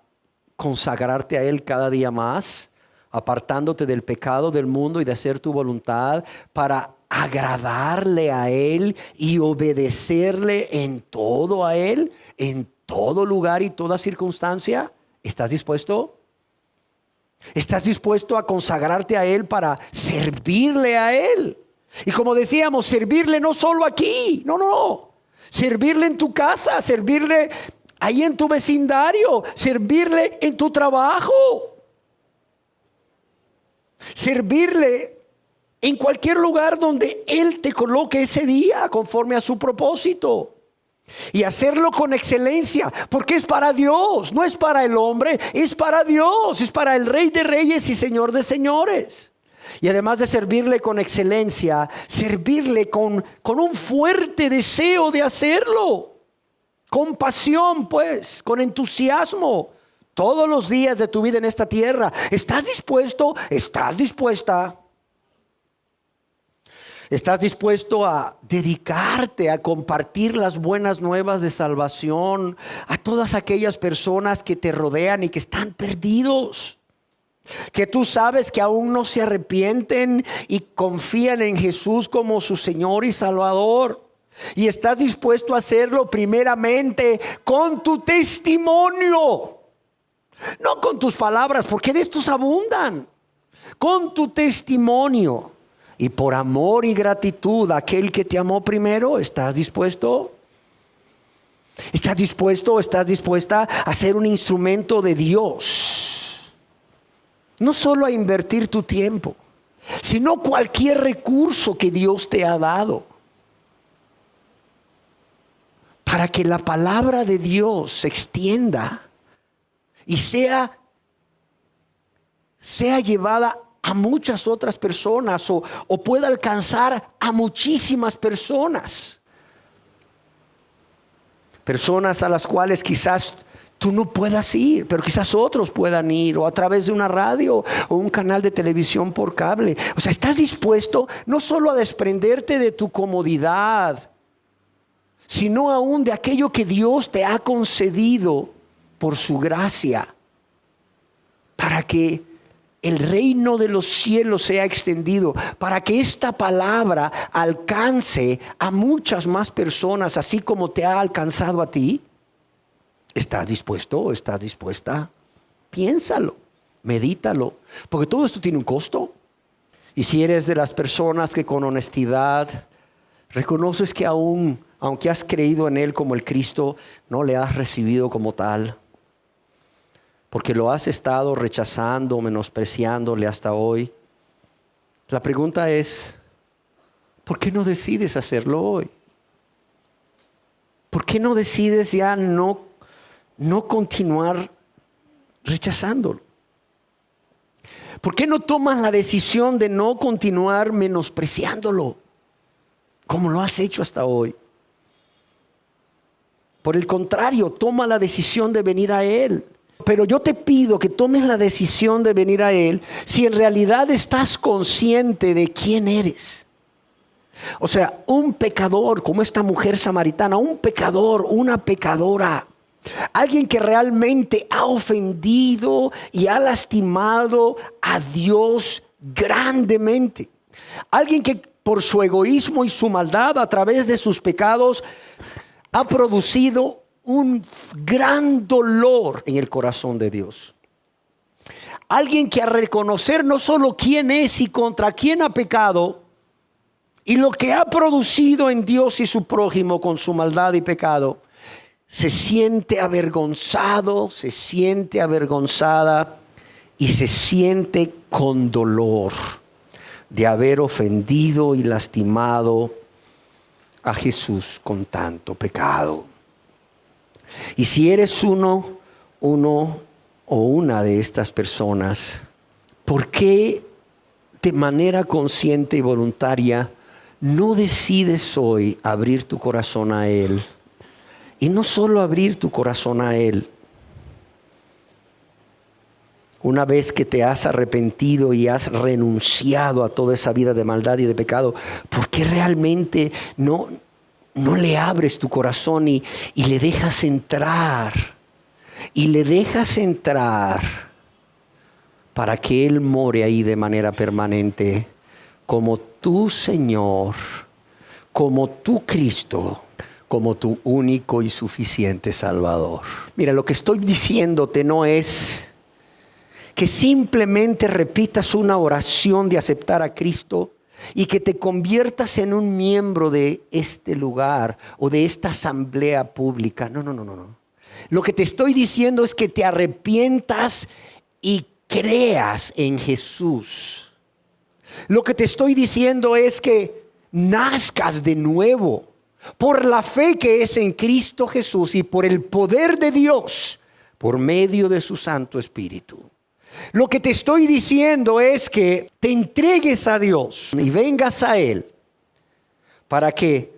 consagrarte a Él cada día más, apartándote del pecado, del mundo y de hacer tu voluntad para agradarle a Él y obedecerle en todo a Él, en todo lugar y toda circunstancia? ¿Estás dispuesto? ¿Estás dispuesto a consagrarte a Él para servirle a Él? Y como decíamos, servirle no solo aquí, no. Servirle en tu casa, servirle ahí en tu vecindario, servirle en tu trabajo, servirle en cualquier lugar donde Él te coloque ese día conforme a su propósito. Y hacerlo con excelencia, porque es para Dios, no es para el hombre, es para Dios, es para el Rey de Reyes y Señor de Señores. Y además de servirle con excelencia, servirle con un fuerte deseo de hacerlo, con pasión, pues, con entusiasmo, todos los días de tu vida en esta tierra. ¿Estás dispuesto? ¿Estás dispuesta? ¿Estás dispuesto a dedicarte a compartir las buenas nuevas de salvación a todas aquellas personas que te rodean y que están perdidos? Que tú sabes que aún no se arrepienten y confían en Jesús como su Señor y Salvador. Y estás dispuesto a hacerlo primeramente con tu testimonio, no con tus palabras, porque de estos abundan. Con tu testimonio. Y por amor y gratitud a aquel que te amó primero, ¿estás dispuesto? ¿Estás dispuesto? ¿Estás dispuesta a ser un instrumento de Dios? No solo a invertir tu tiempo, sino cualquier recurso que Dios te ha dado, para que la palabra de Dios se extienda y sea llevada a muchas otras personas, o pueda alcanzar a muchísimas personas. Personas a las cuales quizás tú no puedas ir, pero quizás otros puedan ir, o a través de una radio o un canal de televisión por cable. O sea, ¿estás dispuesto no solo a desprenderte de tu comodidad, sino aún de aquello que Dios te ha concedido por su gracia, para que el reino de los cielos sea extendido, para que esta palabra alcance a muchas más personas, así como te ha alcanzado a ti? ¿Estás dispuesto? ¿Estás dispuesta? Piénsalo, medítalo, porque todo esto tiene un costo. Y si eres de las personas que con honestidad reconoces que aunque has creído en Él como el Cristo, no le has recibido como tal, porque lo has estado rechazando, menospreciándole hasta hoy, la pregunta es, ¿por qué no decides hacerlo hoy? ¿Por qué no decides ya no continuar rechazándolo? ¿Por qué no tomas la decisión de no continuar menospreciándolo como lo has hecho hasta hoy? Por el contrario, toma la decisión de venir a Él. Pero yo te pido que tomes la decisión de venir a Él si en realidad estás consciente de quién eres. O sea, un pecador como esta mujer samaritana, un pecador, una pecadora, alguien que realmente ha ofendido y ha lastimado a Dios grandemente. Alguien que por su egoísmo y su maldad a través de sus pecados ha producido un gran dolor en el corazón de Dios. Alguien que al reconocer no solo quién es y contra quién ha pecado y lo que ha producido en Dios y su prójimo con su maldad y pecado, se siente avergonzado, se siente avergonzada y se siente con dolor de haber ofendido y lastimado a Jesús con tanto pecado. Y si eres uno o una de estas personas, ¿por qué de manera consciente y voluntaria no decides hoy abrir tu corazón a Él? Y no solo abrir tu corazón a Él. Una vez que te has arrepentido y has renunciado a toda esa vida de maldad y de pecado, ¿por qué realmente no le abres tu corazón y le dejas entrar? Y le dejas entrar para que Él more ahí de manera permanente como tu Señor, como tu Cristo, como tu único y suficiente Salvador. Mira, lo que estoy diciéndote no es que simplemente repitas una oración de aceptar a Cristo y que te conviertas en un miembro de este lugar o de esta asamblea pública. No. Lo que te estoy diciendo es que te arrepientas y creas en Jesús. Lo que te estoy diciendo es que nazcas de nuevo por la fe que es en Cristo Jesús y por el poder de Dios por medio de su Santo Espíritu. Lo que te estoy diciendo es que te entregues a Dios y vengas a Él para que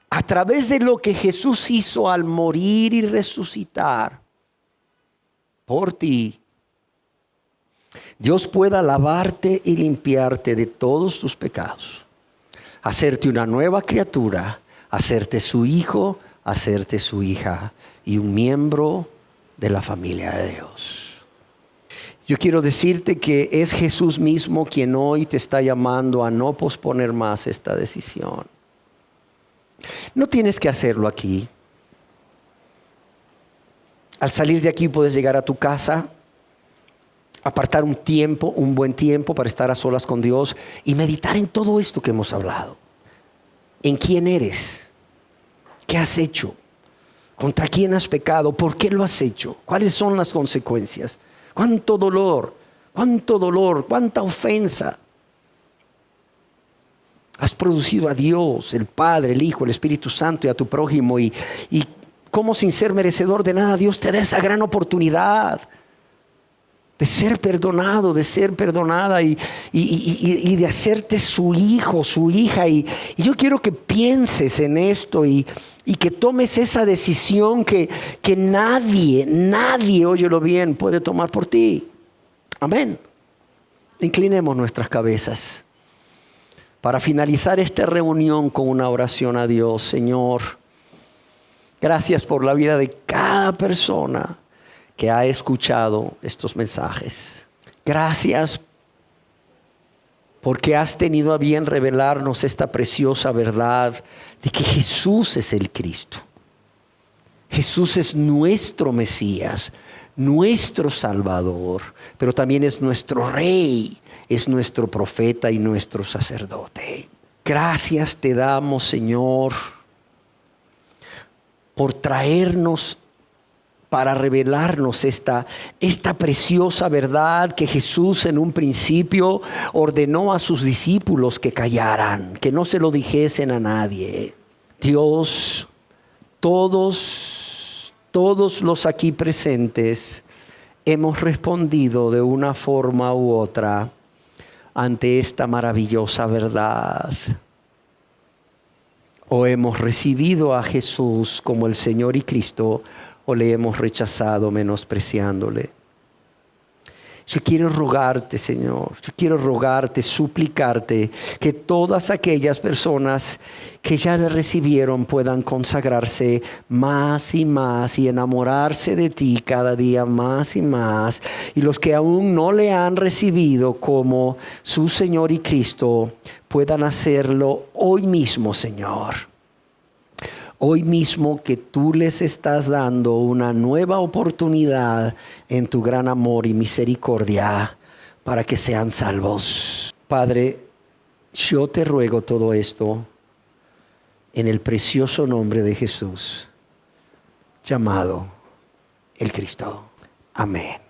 a través de lo que Jesús hizo al morir y resucitar por ti, Dios pueda lavarte y limpiarte de todos tus pecados, hacerte una nueva criatura, hacerte su hijo, hacerte su hija y un miembro de la familia de Dios. Yo quiero decirte que es Jesús mismo quien hoy te está llamando a no posponer más esta decisión. No tienes que hacerlo aquí. Al salir de aquí puedes llegar a tu casa, apartar un tiempo, un buen tiempo para estar a solas con Dios y meditar en todo esto que hemos hablado. ¿En quién eres? ¿Qué has hecho? ¿Contra quién has pecado? ¿Por qué lo has hecho? ¿Cuáles son las consecuencias? ¿Cuánto dolor? ¿Cuánta ofensa has producido a Dios, el Padre, el Hijo, el Espíritu Santo y a tu prójimo? Y cómo sin ser merecedor de nada Dios te da esa gran oportunidad de ser perdonado, de ser perdonada y de hacerte su hijo, su hija. Y yo quiero que pienses en esto y que tomes esa decisión que nadie, óyelo bien, puede tomar por ti. Amén. Inclinemos nuestras cabezas para finalizar esta reunión con una oración a Dios. Señor, gracias por la vida de cada persona que ha escuchado estos mensajes. Gracias porque has tenido a bien revelarnos esta preciosa verdad de que Jesús es el Cristo. Jesús es nuestro Mesías, nuestro Salvador, pero también es nuestro Rey, es nuestro profeta y nuestro sacerdote. Gracias te damos, Señor, por traernos para revelarnos esta preciosa verdad que Jesús en un principio ordenó a sus discípulos que callaran, que no se lo dijesen a nadie. Dios, todos los aquí presentes hemos respondido de una forma u otra ante esta maravillosa verdad. O hemos recibido a Jesús como el Señor y Cristo, o le hemos rechazado menospreciándole. Yo quiero rogarte, Señor, yo quiero rogarte, suplicarte que todas aquellas personas que ya le recibieron puedan consagrarse más y más y enamorarse de ti cada día más y más. Y los que aún no le han recibido como su Señor y Cristo puedan hacerlo hoy mismo, Señor. Hoy mismo que tú les estás dando una nueva oportunidad en tu gran amor y misericordia para que sean salvos. Padre, yo te ruego todo esto en el precioso nombre de Jesús, llamado el Cristo. Amén.